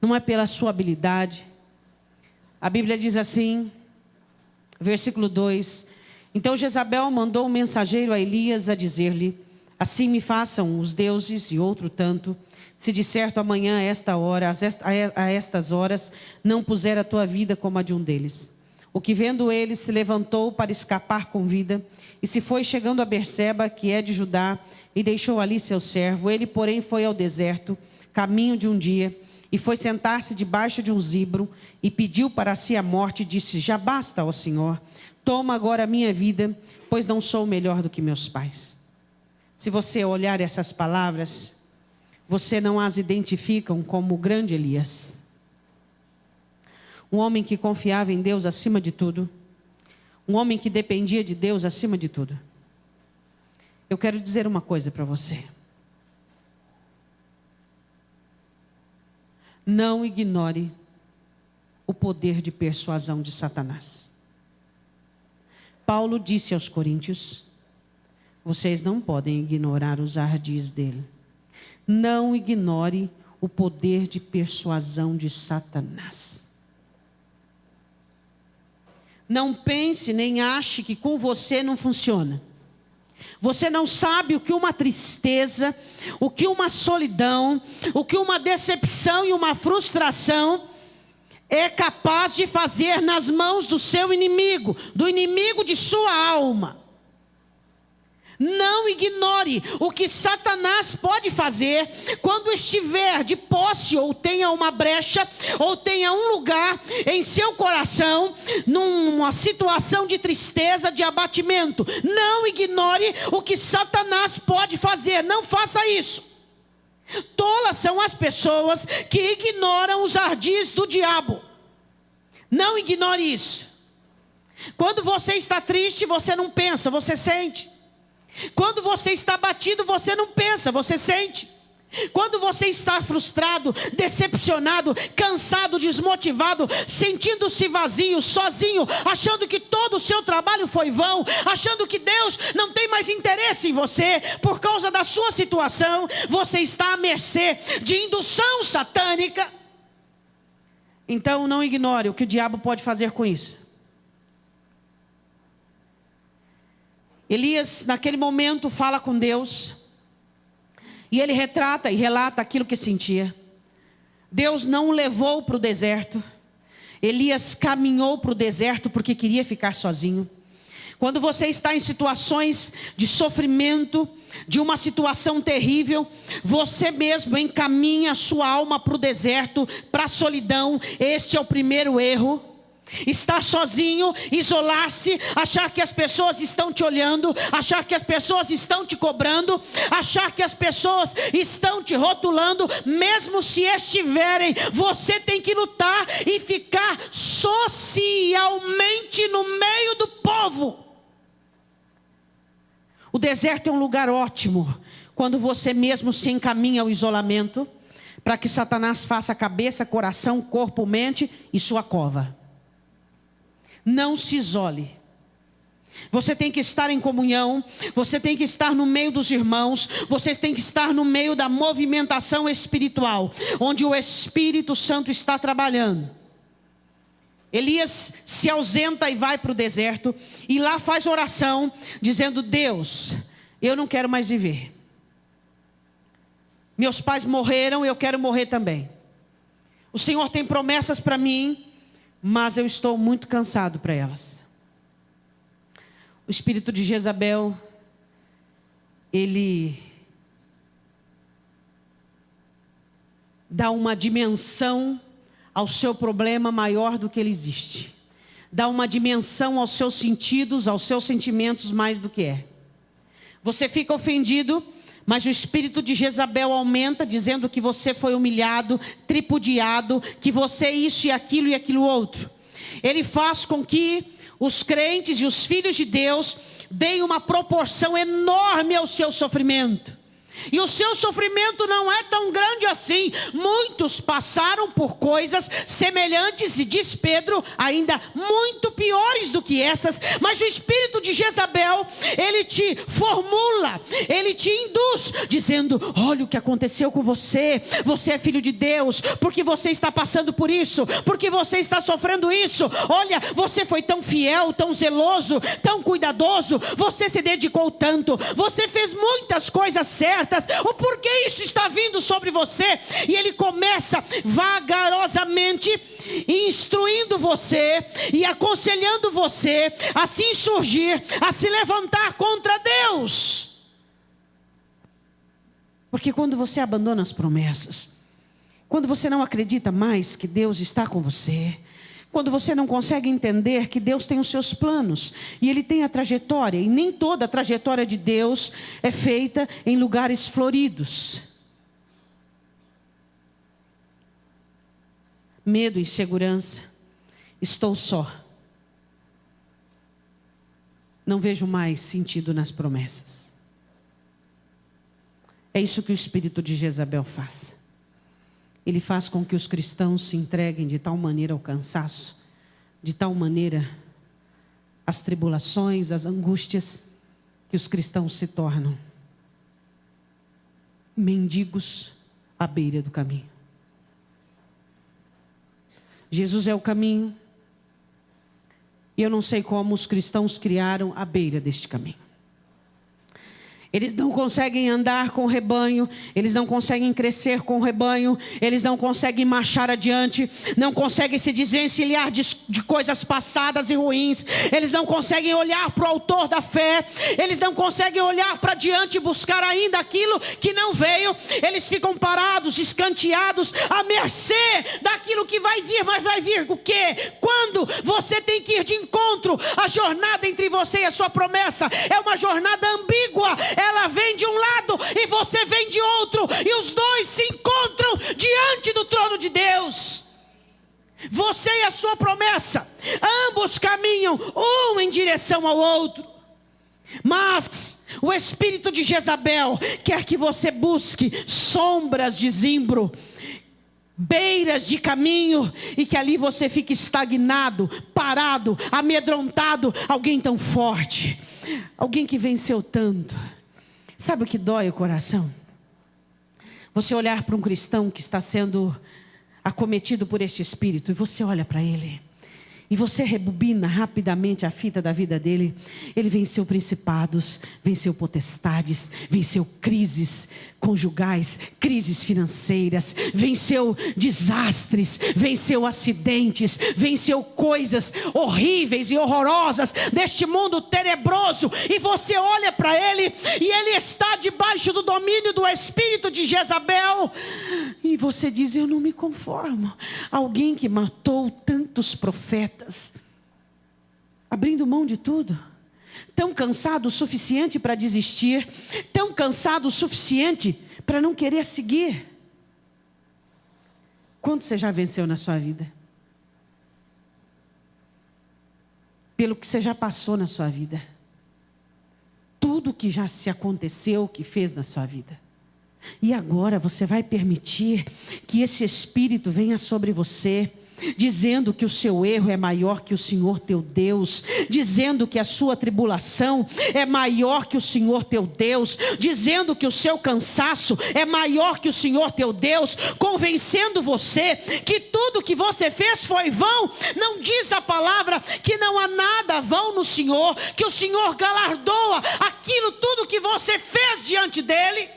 não é pela sua habilidade. A Bíblia diz assim, versículo 2: Então Jezabel mandou um mensageiro a Elias a dizer-lhe: assim me façam os deuses e outro tanto, se de certo amanhã a esta hora, a estas horas, não puser a tua vida como a de um deles. O que vendo ele se levantou para escapar com vida, e se foi chegando a Berseba, que é de Judá, e deixou ali seu servo. Ele, porém, foi ao deserto, caminho de um dia, e foi sentar-se debaixo de um zibro, e pediu para si a morte, e disse: já basta, ó Senhor, toma agora a minha vida, pois não sou melhor do que meus pais. Se você olhar essas palavras, você não as identificam como o grande Elias. Um homem que confiava em Deus acima de tudo. Um homem que dependia de Deus acima de tudo. Eu quero dizer uma coisa para você. Não ignore o poder de persuasão de Satanás. Paulo disse aos Coríntios: vocês não podem ignorar os ardis dele. Não ignore o poder de persuasão de Satanás. Não pense nem ache que com você não funciona. Você não sabe o que uma tristeza, o que uma solidão, o que uma decepção e uma frustração é capaz de fazer nas mãos do seu inimigo, do inimigo de sua alma. Não ignore o que Satanás pode fazer quando estiver de posse, ou tenha uma brecha, ou tenha um lugar em seu coração, numa situação de tristeza, de abatimento. Não ignore o que Satanás pode fazer, não faça isso. Tolas são as pessoas que ignoram os ardis do diabo. Não ignore isso. Quando você está triste, você não pensa, você sente. Quando você está abatido, você não pensa, você sente. Quando você está frustrado, decepcionado, cansado, desmotivado, sentindo-se vazio, sozinho, achando que todo o seu trabalho foi vão, achando que Deus não tem mais interesse em você, por causa da sua situação, você está à mercê de indução satânica. Então não ignore o que o diabo pode fazer com isso. Elias, naquele momento, fala com Deus. E ele retrata e relata aquilo que sentia. Deus não o levou para o deserto. Elias caminhou para o deserto porque queria ficar sozinho. Quando você está em situações de sofrimento, de uma situação terrível, você mesmo encaminha a sua alma para o deserto, para a solidão. Este é o primeiro erro. Estar sozinho, isolar-se, achar que as pessoas estão te olhando, achar que as pessoas estão te cobrando, achar que as pessoas estão te rotulando, mesmo se estiverem, você tem que lutar e ficar socialmente no meio do povo. O deserto é um lugar ótimo, quando você mesmo se encaminha ao isolamento, para que Satanás faça cabeça, coração, corpo, mente e sua cova. Não se isole. Você tem que estar em comunhão, você tem que estar no meio dos irmãos, você tem que estar no meio da movimentação espiritual, onde o Espírito Santo está trabalhando. Elias se ausenta e vai para o deserto, e lá faz oração, dizendo: Deus, eu não quero mais viver. Meus pais morreram, eu quero morrer também. O Senhor tem promessas para mim, mas eu estou muito cansado para elas. O espírito de Jezabel, ele dá uma dimensão ao seu problema maior do que ele existe. Dá uma dimensão aos seus sentidos, aos seus sentimentos mais do que é. Você fica ofendido, mas o espírito de Jezabel aumenta, dizendo que você foi humilhado, tripudiado, que você é isso e aquilo outro. Ele faz com que os crentes e os filhos de Deus deem uma proporção enorme ao seu sofrimento. E o seu sofrimento não é tão grande assim. Muitos passaram por coisas semelhantes, e diz Pedro, ainda muito piores do que essas. Mas o espírito de Jezabel, ele te formula, ele te induz, dizendo: olha o que aconteceu com você. Você é filho de Deus, porque você está passando por isso, porque você está sofrendo isso. Olha, você foi tão fiel, tão zeloso, tão cuidadoso, você se dedicou tanto, você fez muitas coisas certas. O porquê isso está vindo sobre você? E ele começa vagarosamente instruindo você e aconselhando você a se insurgir, a se levantar contra Deus. Porque quando você abandona as promessas, quando você não acredita mais que Deus está com você, quando você não consegue entender que Deus tem os seus planos, e Ele tem a trajetória, e nem toda a trajetória de Deus é feita em lugares floridos. Medo, insegurança, estou só. Não vejo mais sentido nas promessas. É isso que o espírito de Jezabel faz. Ele faz com que os cristãos se entreguem de tal maneira ao cansaço, de tal maneira às tribulações, às angústias, que os cristãos se tornam mendigos à beira do caminho. Jesus é o caminho, e eu não sei como os cristãos criaram a beira deste caminho. Eles não conseguem andar com o rebanho, eles não conseguem crescer com o rebanho, eles não conseguem marchar adiante, não conseguem se desvencilhar de coisas passadas e ruins, eles não conseguem olhar para o autor da fé, eles não conseguem olhar para diante e buscar ainda aquilo que não veio. Eles ficam parados, escanteados, à mercê daquilo que vai vir. Mas vai vir o quê? Quando você tem que ir de encontro. A jornada entre você e a sua promessa é uma jornada ambígua. Ela vem de um lado e você vem de outro, e os dois se encontram diante do trono de Deus. Você e a sua promessa, ambos caminham um em direção ao outro. Mas o espírito de Jezabel quer que você busque sombras de zimbro, beiras de caminho, e que ali você fique estagnado, parado, amedrontado. Alguém tão forte, alguém que venceu tanto. Sabe o que dói o coração? Você olhar para um cristão que está sendo acometido por este espírito, e você olha para ele, e você rebobina rapidamente a fita da vida dele. Ele venceu principados, venceu potestades, venceu crises conjugais, crises financeiras, venceu desastres, venceu acidentes, venceu coisas horríveis e horrorosas deste mundo tenebroso. E você olha para ele, e ele está debaixo do domínio do espírito de Jezabel, e você diz: eu não me conformo. Alguém que matou tantos profetas, abrindo mão de tudo, tão cansado o suficiente para desistir, tão cansado o suficiente para não querer seguir. Quanto você já venceu na sua vida? Pelo que você já passou na sua vida, tudo que já se aconteceu, que fez na sua vida. E agora você vai permitir que esse espírito venha sobre você, dizendo que o seu erro é maior que o Senhor teu Deus, dizendo que a sua tribulação é maior que o Senhor teu Deus, dizendo que o seu cansaço é maior que o Senhor teu Deus, convencendo você que tudo que você fez foi vão. Não diz a palavra que não há nada vão no Senhor, que o Senhor galardoa aquilo tudo que você fez diante dele?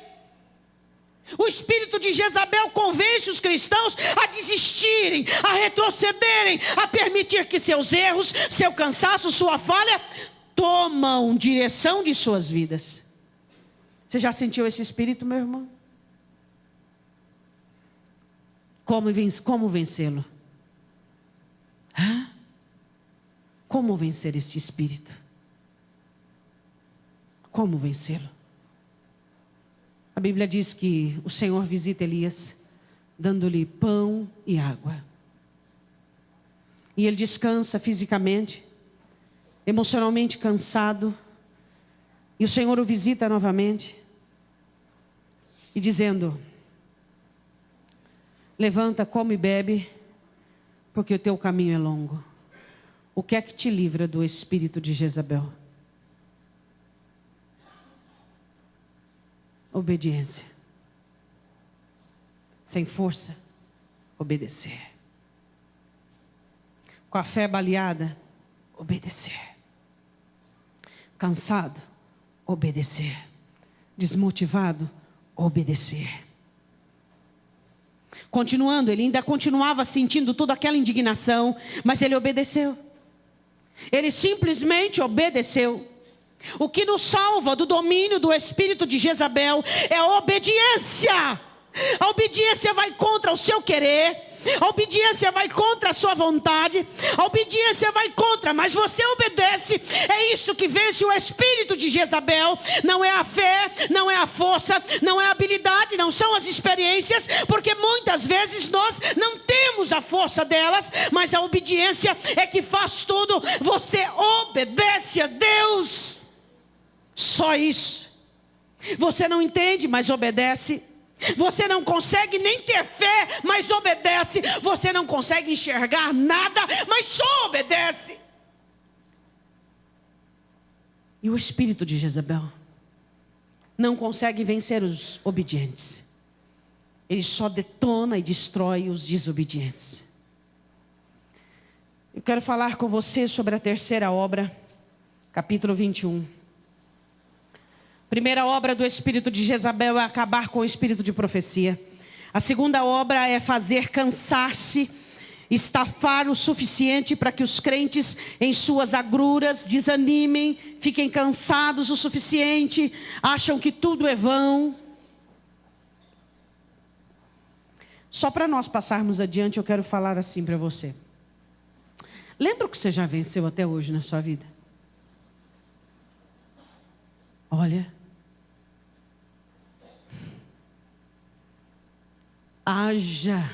O espírito de Jezabel convence os cristãos a desistirem, a retrocederem, a permitir que seus erros, seu cansaço, sua falha, tomam direção de suas vidas. Você já sentiu esse espírito, meu irmão? Como vencê-lo? Como vencer este espírito? Como vencê-lo? A Bíblia diz que o Senhor visita Elias, dando-lhe pão e água. E ele descansa fisicamente, emocionalmente cansado. E o Senhor o visita novamente. E dizendo: levanta, come e bebe, porque o teu caminho é longo. O que é que te livra do espírito de Jezabel? Obediência. Sem força, obedecer. Com a fé baleada, obedecer. Cansado, obedecer. Desmotivado, obedecer. Continuando, ele ainda continuava sentindo toda aquela indignação, mas ele obedeceu. Ele simplesmente obedeceu. O que nos salva do domínio do espírito de Jezabel é a obediência. A obediência vai contra o seu querer. A obediência vai contra a sua vontade. A obediência vai contra, mas você obedece. É isso que vence o espírito de Jezabel. Não é a fé, não é a força, não é a habilidade, não são as experiências, porque muitas vezes nós não temos a força delas, mas a obediência é que faz tudo. Você obedece a Deus. Só isso. Você não entende, mas obedece. Você não consegue nem ter fé, mas obedece. Você não consegue enxergar nada, mas só obedece. E o espírito de Jezabel não consegue vencer os obedientes. Ele só detona e destrói os desobedientes. Eu quero falar com você sobre a terceira obra, capítulo 21. Primeira obra do espírito de Jezabel é acabar com o espírito de profecia. A segunda obra é fazer cansar-se, estafar o suficiente para que os crentes em suas agruras desanimem, fiquem cansados o suficiente, acham que tudo é vão. Só para nós passarmos adiante, eu quero falar assim para você. Lembra o que você já venceu até hoje na sua vida? Olha, haja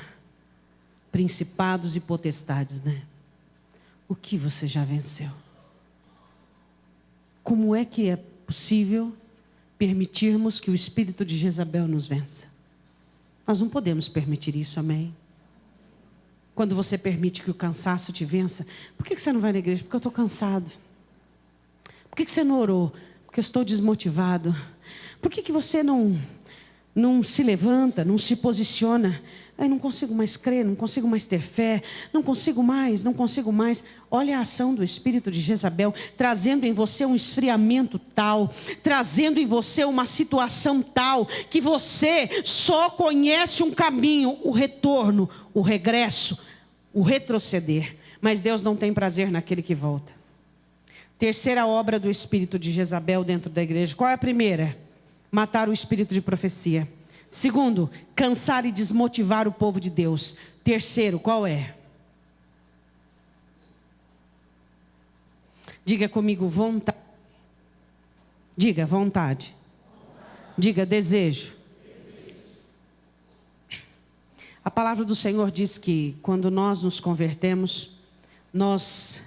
principados e potestades, né? O que você já venceu? Como é que é possível permitirmos que o espírito de Jezabel nos vença? Nós não podemos permitir isso, amém? Quando você permite que o cansaço te vença, por que você não vai na igreja? Porque eu estou cansado. Por que você não orou? Porque eu estou desmotivado. Por que você não se levanta, não se posiciona? Ai, não consigo mais crer, não consigo mais ter fé, não consigo mais. Olha a ação do espírito de Jezabel, trazendo em você um esfriamento tal, trazendo em você uma situação tal, que você só conhece um caminho, o retorno, o regresso, o retroceder. Mas Deus não tem prazer naquele que volta. Terceira obra do espírito de Jezabel dentro da igreja. Qual é a primeira? Matar o espírito de profecia. Segundo, cansar e desmotivar o povo de Deus. Terceiro, qual é? Diga comigo, vontade. Diga, vontade. Diga, desejo. A palavra do Senhor diz que quando nós nos convertemos, nós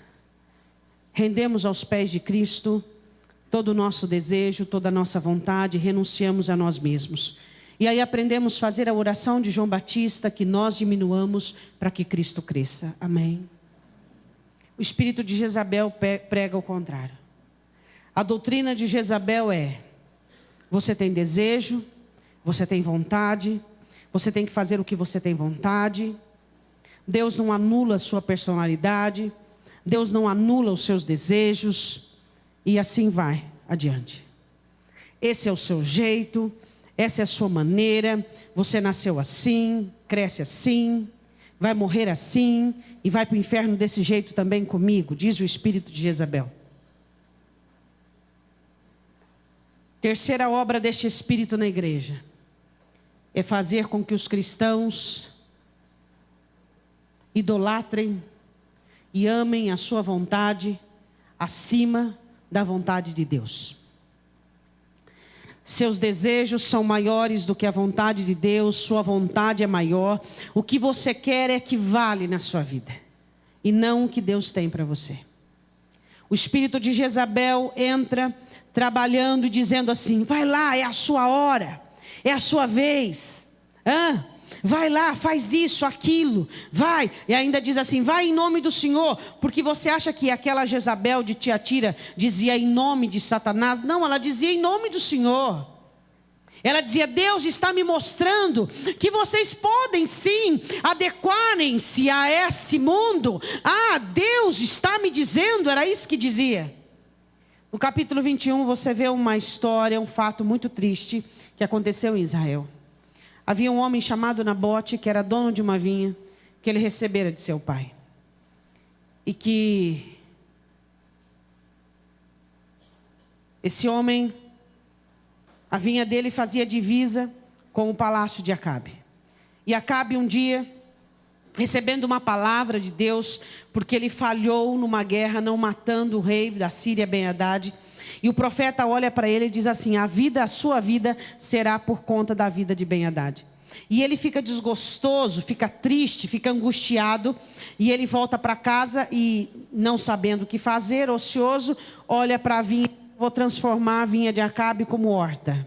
rendemos aos pés de Cristo todo o nosso desejo, toda a nossa vontade, renunciamos a nós mesmos. E aí aprendemos a fazer a oração de João Batista, que nós diminuamos para que Cristo cresça. Amém. O espírito de Jezabel prega o contrário. A doutrina de Jezabel é: você tem desejo, você tem vontade, você tem que fazer o que você tem vontade. Deus não anula a sua personalidade, Deus não anula os seus desejos, e assim vai adiante. Esse é o seu jeito, essa é a sua maneira, você nasceu assim, cresce assim, vai morrer assim, e vai para o inferno desse jeito também comigo, diz o espírito de Jezabel. Terceira obra deste espírito na igreja é fazer com que os cristãos idolatrem e amem a sua vontade acima da vontade de Deus. Seus desejos são maiores do que a vontade de Deus, sua vontade é maior. O que você quer é que vale na sua vida, e não o que Deus tem para você. O espírito de Jezabel entra trabalhando e dizendo assim: vai lá, é a sua hora, é a sua vez. Vai lá, faz isso, aquilo, vai. E ainda diz assim: vai em nome do Senhor, porque você acha que aquela Jezabel de Tiatira dizia em nome de Satanás? Não, ela dizia em nome do Senhor. Ela dizia: Deus está me mostrando que vocês podem sim adequarem-se a esse mundo. Deus está me dizendo, era isso que dizia. No capítulo 21 você vê uma história, um fato muito triste que aconteceu em Israel. Havia um homem chamado Nabote, que era dono de uma vinha, que ele recebera de seu pai. E que esse homem, a vinha dele fazia divisa com o palácio de Acabe. E Acabe um dia, recebendo uma palavra de Deus, porque ele falhou numa guerra, não matando o rei da Síria, Ben-Hadad. E o profeta olha para ele e diz assim: a sua vida será por conta da vida de Ben-Hadad. E ele fica desgostoso, fica triste, fica angustiado. E ele volta para casa e, não sabendo o que fazer, ocioso, olha para a vinha: vou transformar a vinha de Acabe como horta.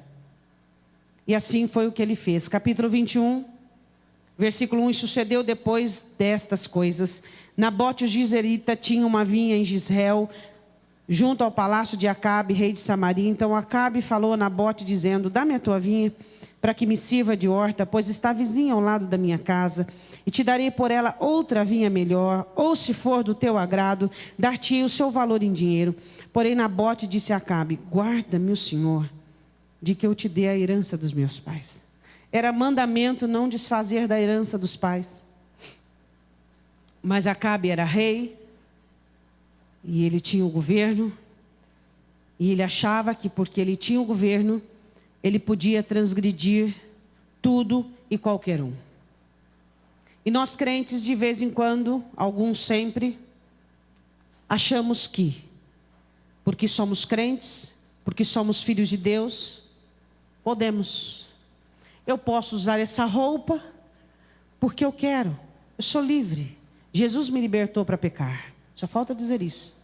E assim foi o que ele fez. Capítulo 21, versículo 1: e sucedeu depois destas coisas. Nabote o Jezreelita tinha uma vinha em Jezreel, junto ao palácio de Acabe, rei de Samaria. Então Acabe falou a Nabote, dizendo: dá-me a tua vinha, para que me sirva de horta, pois está vizinha ao lado da minha casa, e te darei por ela outra vinha melhor, ou se for do teu agrado, dar-te-ei o seu valor em dinheiro. Porém Nabote disse a Acabe: guarda-me o Senhor, de que eu te dê a herança dos meus pais. Era mandamento não desfazer da herança dos pais. Mas Acabe era rei, e ele tinha o governo, e ele achava que porque ele tinha o governo, ele podia transgredir tudo e qualquer um. E nós crentes, de vez em quando, alguns sempre, achamos que, porque somos crentes, porque somos filhos de Deus, podemos. Eu posso usar essa roupa porque eu quero, eu sou livre. Jesus me libertou para pecar, só falta dizer isso.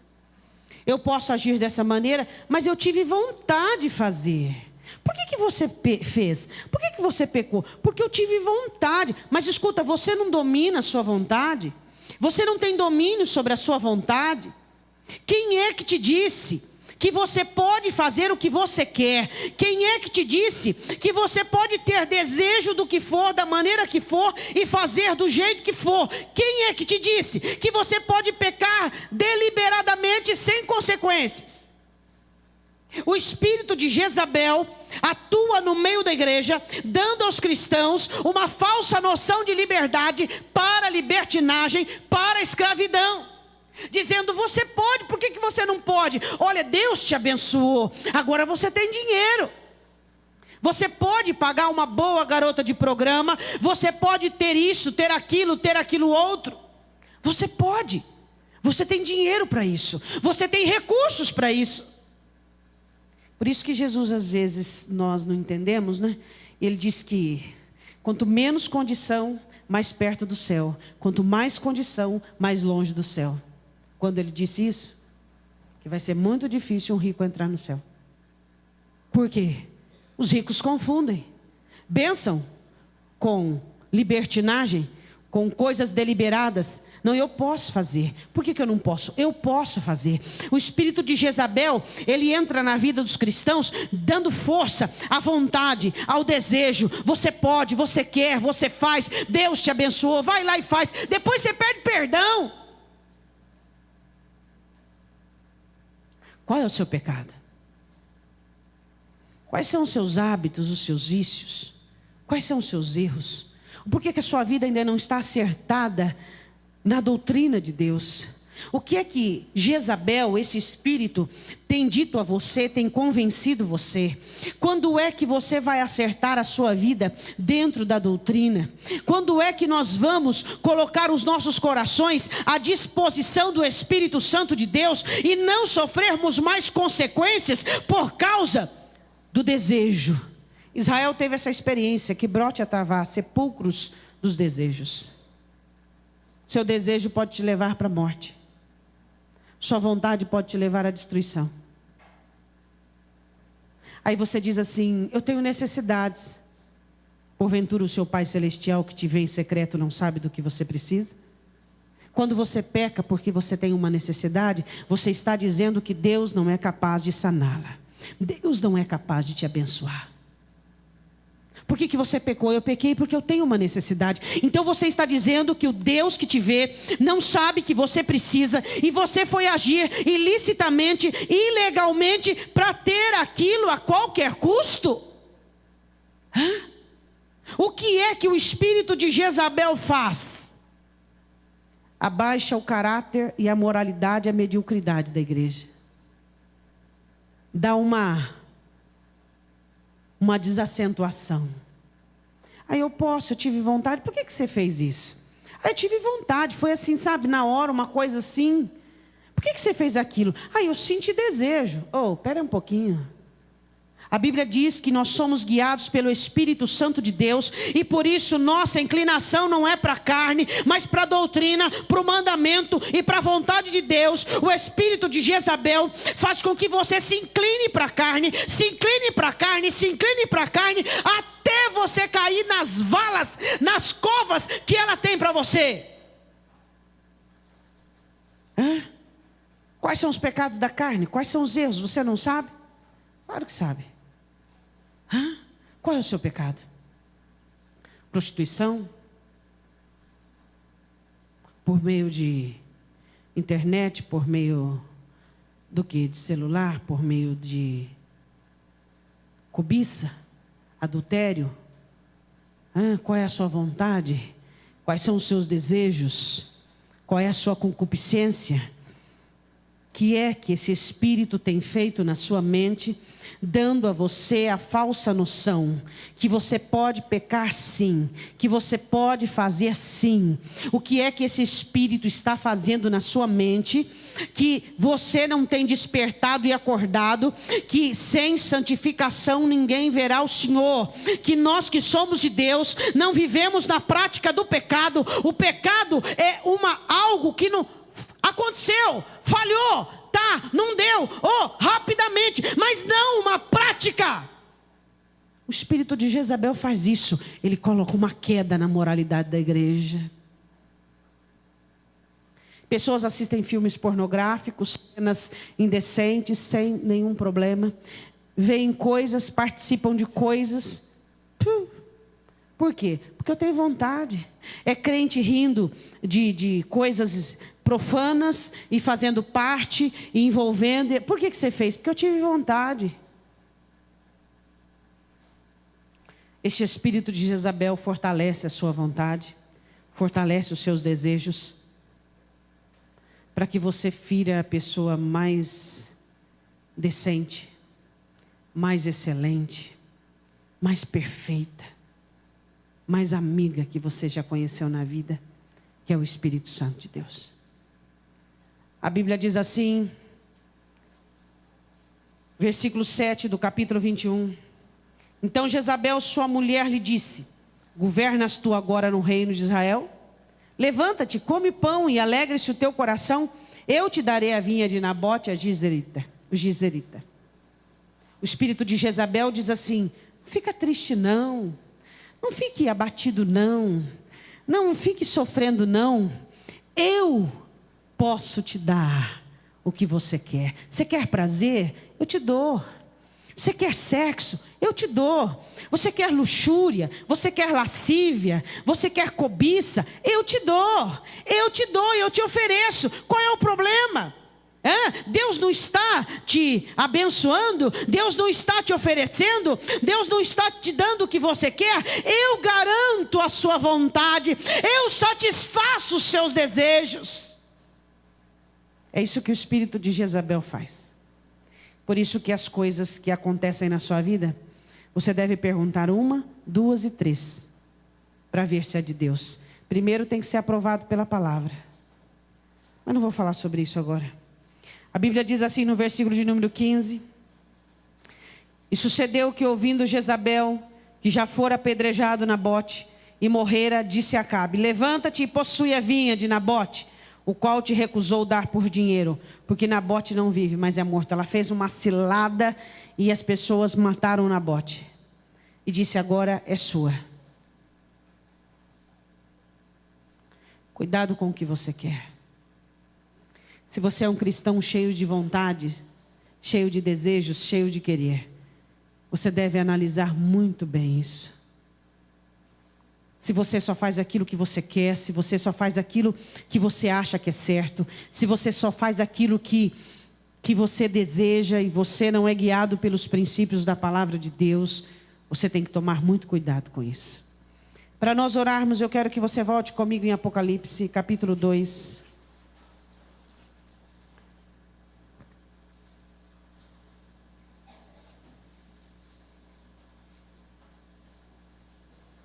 Eu posso agir dessa maneira, mas eu tive vontade de fazer. Por que você fez? Por que você pecou? Porque eu tive vontade. Mas escuta, você não domina a sua vontade? Você não tem domínio sobre a sua vontade? Quem é que te disse que você pode fazer o que você quer? Quem é que te disse que você pode ter desejo do que for, da maneira que for, e fazer do jeito que for? Quem é que te disse que você pode pecar deliberadamente sem consequências? O espírito de Jezabel atua no meio da igreja, dando aos cristãos uma falsa noção de liberdade para a libertinagem, para a escravidão. Dizendo: você pode, por que você não pode? Olha, Deus te abençoou, agora você tem dinheiro. Você pode pagar uma boa garota de programa, você pode ter isso, ter aquilo outro. Você pode, você tem dinheiro para isso, você tem recursos para isso. Por isso que Jesus, às vezes, nós não entendemos, né? Ele diz que quanto menos condição, mais perto do céu. Quanto mais condição, mais longe do céu. Quando ele disse isso, que vai ser muito difícil um rico entrar no céu. Por quê? Os ricos confundem. bênção com libertinagem, com coisas deliberadas. Não, eu posso fazer. Por que eu não posso? Eu posso fazer. O espírito de Jezabel, ele entra na vida dos cristãos, dando força à vontade, ao desejo. Você pode, você quer, você faz. Deus te abençoou, vai lá e faz. Depois você pede perdão. Qual é o seu pecado? Quais são os seus hábitos, os seus vícios? Quais são os seus erros? Por que a sua vida ainda não está acertada na doutrina de Deus? O que é que Jezabel, esse espírito, tem dito a você, tem convencido você? Quando é que você vai acertar a sua vida dentro da doutrina? Quando é que nós vamos colocar os nossos corações à disposição do Espírito Santo de Deus e não sofrermos mais consequências por causa do desejo? Israel teve essa experiência, que brote atavá, sepulcros dos desejos. Seu desejo pode te levar para a morte. Sua vontade pode te levar à destruição. Aí você diz assim: eu tenho necessidades. Porventura o seu Pai Celestial que te vê em secreto não sabe do que você precisa? Quando você peca porque você tem uma necessidade, você está dizendo que Deus não é capaz de saná-la. Deus não é capaz de te abençoar. Por que você pecou? Eu pequei porque eu tenho uma necessidade. Então você está dizendo que o Deus que te vê não sabe que você precisa, e você foi agir ilicitamente, ilegalmente, para ter aquilo a qualquer custo? O que é que o espírito de Jezabel faz? Abaixa o caráter e a moralidade, a mediocridade da igreja. Dá uma desacentuação. Aí eu tive vontade. Por que você fez isso? Aí eu tive vontade, foi assim, sabe, na hora, uma coisa assim. Por que você fez aquilo? Aí eu senti desejo. Espera um pouquinho. A Bíblia diz que nós somos guiados pelo Espírito Santo de Deus, e por isso nossa inclinação não é para a carne, mas para a doutrina, para o mandamento e para a vontade de Deus. O espírito de Jezabel faz com que você se incline para a carne, se incline para a carne, se incline para a carne, até você cair nas valas, nas covas que ela tem para você. Quais são os pecados da carne? Quais são os erros? Você não sabe? Claro que sabe. Qual é o seu pecado? Prostituição? Por meio de internet, por meio do quê? De celular, por meio de cobiça, adultério? Qual é a sua vontade? Quais são os seus desejos? Qual é a sua concupiscência? Que é que esse espírito tem feito na sua mente, dando a você a falsa noção que você pode pecar sim, que você pode fazer sim. O que é que esse espírito está fazendo na sua mente, que você não tem despertado e acordado, que sem santificação ninguém verá o Senhor, que nós que somos de Deus não vivemos na prática do pecado. O pecado é algo que não aconteceu, falhou, não deu, rapidamente, mas não uma prática. O espírito de Jezabel faz isso. Ele coloca uma queda na moralidade da igreja. Pessoas assistem filmes pornográficos, cenas indecentes, sem nenhum problema. Veem coisas, participam de coisas. Por quê? Porque eu tenho vontade. É crente rindo de coisas profanas e fazendo parte e envolvendo. Por que você fez? Porque eu tive vontade. Este espírito de Jezabel fortalece a sua vontade, fortalece os seus desejos, para que você fira a pessoa mais decente, mais excelente, mais perfeita, mais amiga que você já conheceu na vida, que é o Espírito Santo de Deus. A Bíblia diz assim, versículo 7 do capítulo 21. Então Jezabel, sua mulher, lhe disse: governas tu agora no reino de Israel? Levanta-te, come pão e alegre-se o teu coração. Eu te darei a vinha de Nabote, o Jezreelita. O espírito de Jezabel diz assim: fica triste não. Não fique abatido, não. Não fique sofrendo, não. Eu posso te dar o que você quer. Você quer prazer? Eu te dou. Você quer sexo? Eu te dou. Você quer luxúria? Você quer lascívia? Você quer cobiça? Eu te dou. Eu te dou, eu te ofereço. Qual é o problema? Deus não está te abençoando, Deus não está te oferecendo, Deus não está te dando o que você quer. Eu garanto a sua vontade, eu satisfaço os seus desejos. É isso que o espírito de Jezabel faz. Por isso que as coisas que acontecem na sua vida, você deve perguntar 1, 2 e 3, para ver se é de Deus. Primeiro tem que ser aprovado pela palavra, mas não vou falar sobre isso agora. A Bíblia diz assim no versículo de número 15: E sucedeu que, ouvindo Jezabel, que já fora apedrejado Nabote e morrera, disse a Acabe: Levanta-te e possui a vinha de Nabote, o qual te recusou dar por dinheiro, porque Nabote não vive, mas é morto. Ela fez uma cilada e as pessoas mataram Nabote. E disse: agora é sua. Cuidado com o que você quer. Se você é um cristão cheio de vontade, cheio de desejos, cheio de querer, você deve analisar muito bem isso. Se você só faz aquilo que você quer, se você só faz aquilo que você acha que é certo, se você só faz aquilo que você deseja e você não é guiado pelos princípios da palavra de Deus, você tem que tomar muito cuidado com isso. Para nós orarmos, eu quero que você volte comigo em Apocalipse, capítulo 2.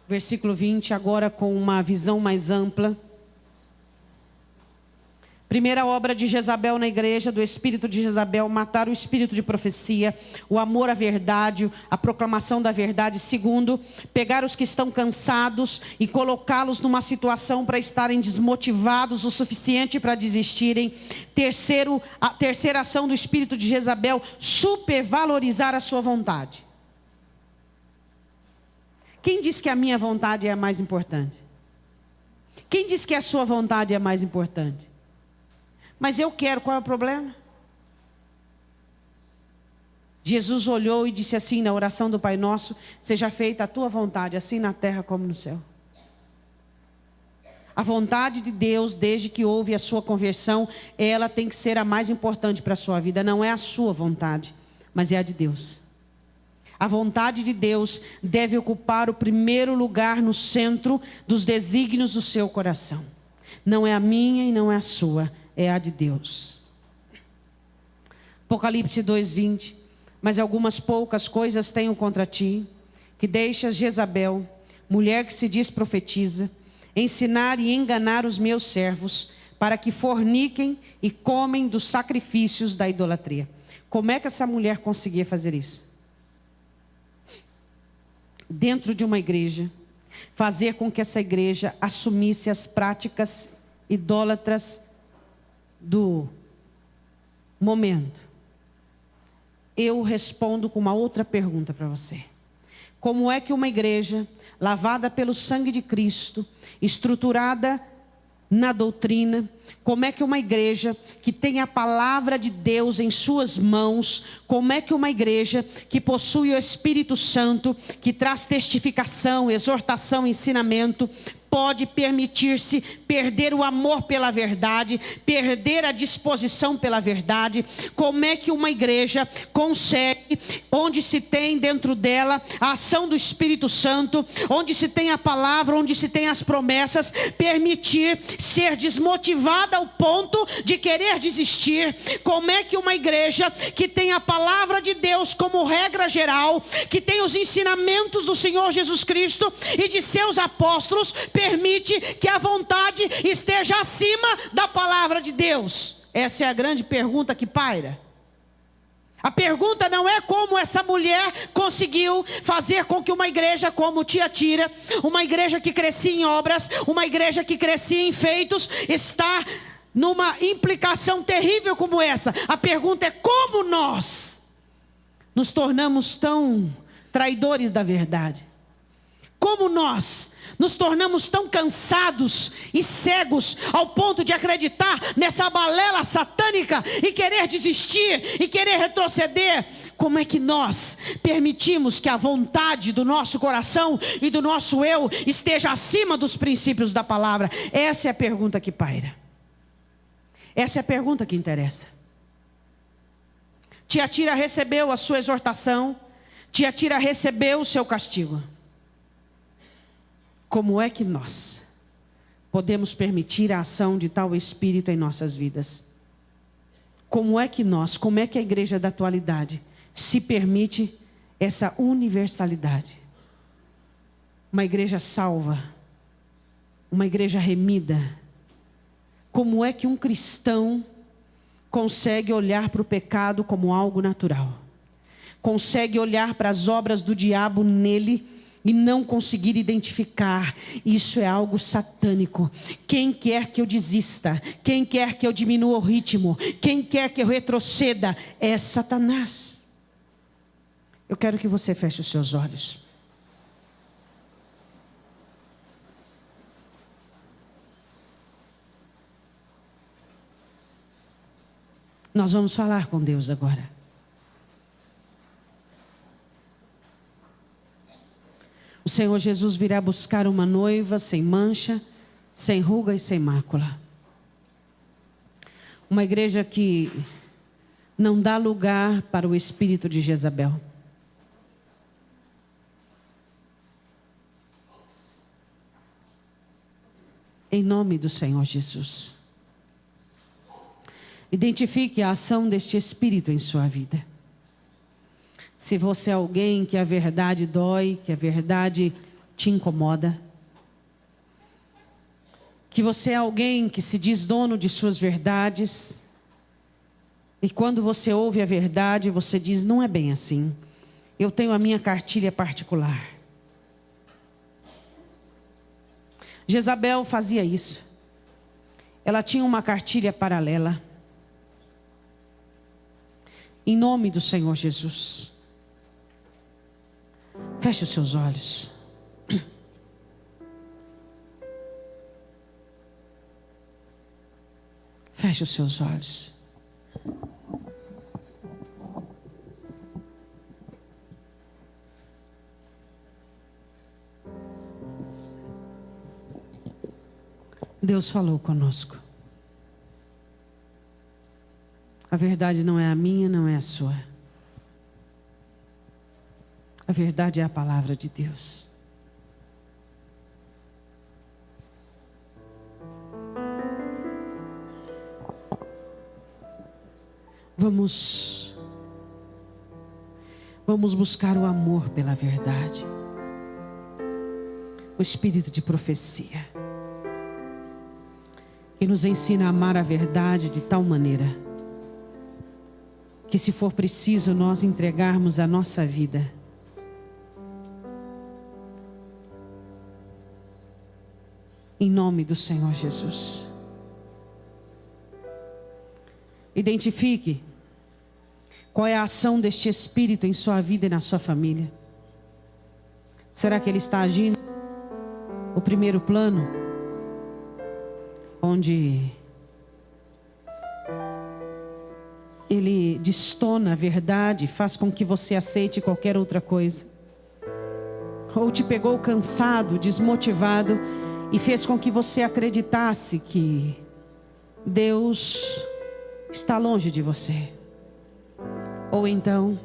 Versículo 20, agora com uma visão mais ampla. Primeira obra de Jezabel na igreja, do espírito de Jezabel: matar o espírito de profecia, o amor à verdade, a proclamação da verdade. Segundo, pegar os que estão cansados e colocá-los numa situação para estarem desmotivados o suficiente para desistirem. Terceiro, a terceira ação do espírito de Jezabel: supervalorizar a sua vontade. Quem diz que a minha vontade é a mais importante? Quem diz que a sua vontade é a mais importante? Mas eu quero, qual é o problema? Jesus olhou e disse assim na oração do Pai Nosso: seja feita a tua vontade, assim na terra como no céu. A vontade de Deus, desde que houve a sua conversão, ela tem que ser a mais importante para a sua vida. Não é a sua vontade, mas é a de Deus. A vontade de Deus deve ocupar o primeiro lugar no centro dos desígnios do seu coração. Não é a minha e não é a sua, é a de Deus. Apocalipse 2:20. Mas algumas poucas coisas tenho contra ti, que deixas Jezabel, mulher que se diz profetiza, ensinar e enganar os meus servos, para que forniquem e comem dos sacrifícios da idolatria. Como é que essa mulher conseguia fazer isso? Dentro de uma igreja, fazer com que essa igreja assumisse as práticas idólatras do momento. Eu respondo com uma outra pergunta para você. Como é que uma igreja lavada pelo sangue de Cristo, estruturada na doutrina, como é que uma igreja que tem a palavra de Deus em suas mãos, como é que uma igreja que possui o Espírito Santo, que traz testificação, exortação, ensinamento, pode permitir-se perder o amor pela verdade, perder a disposição pela verdade? Como é que uma igreja consegue, onde se tem dentro dela a ação do Espírito Santo, onde se tem a palavra, onde se tem as promessas, permitir ser desmotivada ao ponto de querer desistir? Como é que uma igreja que tem a palavra de Deus como regra geral, que tem os ensinamentos do Senhor Jesus Cristo e de seus apóstolos, permite que a vontade esteja acima da palavra de Deus? Essa é a grande pergunta que paira. A pergunta não é como essa mulher conseguiu fazer com que uma igreja como Tiatira, uma igreja que crescia em obras, uma igreja que crescia em feitos, está numa implicação terrível como essa. A pergunta é como nós nos tornamos tão traidores da verdade. como nós nos tornamos tão cansados e cegos ao ponto de acreditar nessa balela satânica e querer desistir e querer retroceder. Como é que nós permitimos que a vontade do nosso coração e do nosso eu esteja acima dos princípios da palavra? Essa é a pergunta que paira. Essa é a pergunta que interessa. Tiatira recebeu a sua exortação. Tiatira recebeu o seu castigo. Como é que nós podemos permitir a ação de tal espírito em nossas vidas? Como é que a igreja da atualidade se permite essa universalidade? Uma igreja salva, uma igreja remida. Como é que um cristão consegue olhar para o pecado como algo natural? Consegue olhar para as obras do diabo nele e não conseguir identificar? Isso é algo satânico. Quem quer que eu desista, quem quer que eu diminua o ritmo, quem quer que eu retroceda, é Satanás. Eu quero que você feche os seus olhos. Nós vamos falar com Deus agora. O Senhor Jesus virá buscar uma noiva sem mancha, sem ruga e sem mácula. Uma igreja que não dá lugar para o espírito de Jezabel. Em nome do Senhor Jesus. Identifique a ação deste espírito em sua vida. Se você é alguém que a verdade dói, que a verdade te incomoda, que você é alguém que se diz dono de suas verdades, e quando você ouve a verdade, você diz, não é bem assim. Eu tenho a minha cartilha particular. Jezabel fazia isso. Ela tinha uma cartilha paralela. Em nome do Senhor Jesus. Feche os seus olhos. Feche os seus olhos. Deus falou conosco. A verdade não é a minha, não é a sua. A verdade é a palavra de Deus. Vamos buscar o amor pela verdade. O espírito de profecia. Que nos ensina a amar a verdade de tal maneira que, se for preciso, nós entregarmos a nossa vida em nome do Senhor Jesus. Identifique qual é a ação deste espírito em sua vida e na sua família. Será que ele está agindo no primeiro plano, onde ele destona a verdade, faz com que você aceite qualquer outra coisa? Ou te pegou cansado, desmotivado e fez com que você acreditasse que Deus está longe de você? Ou então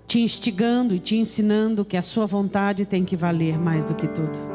te instigando e te ensinando que a sua vontade tem que valer mais do que tudo?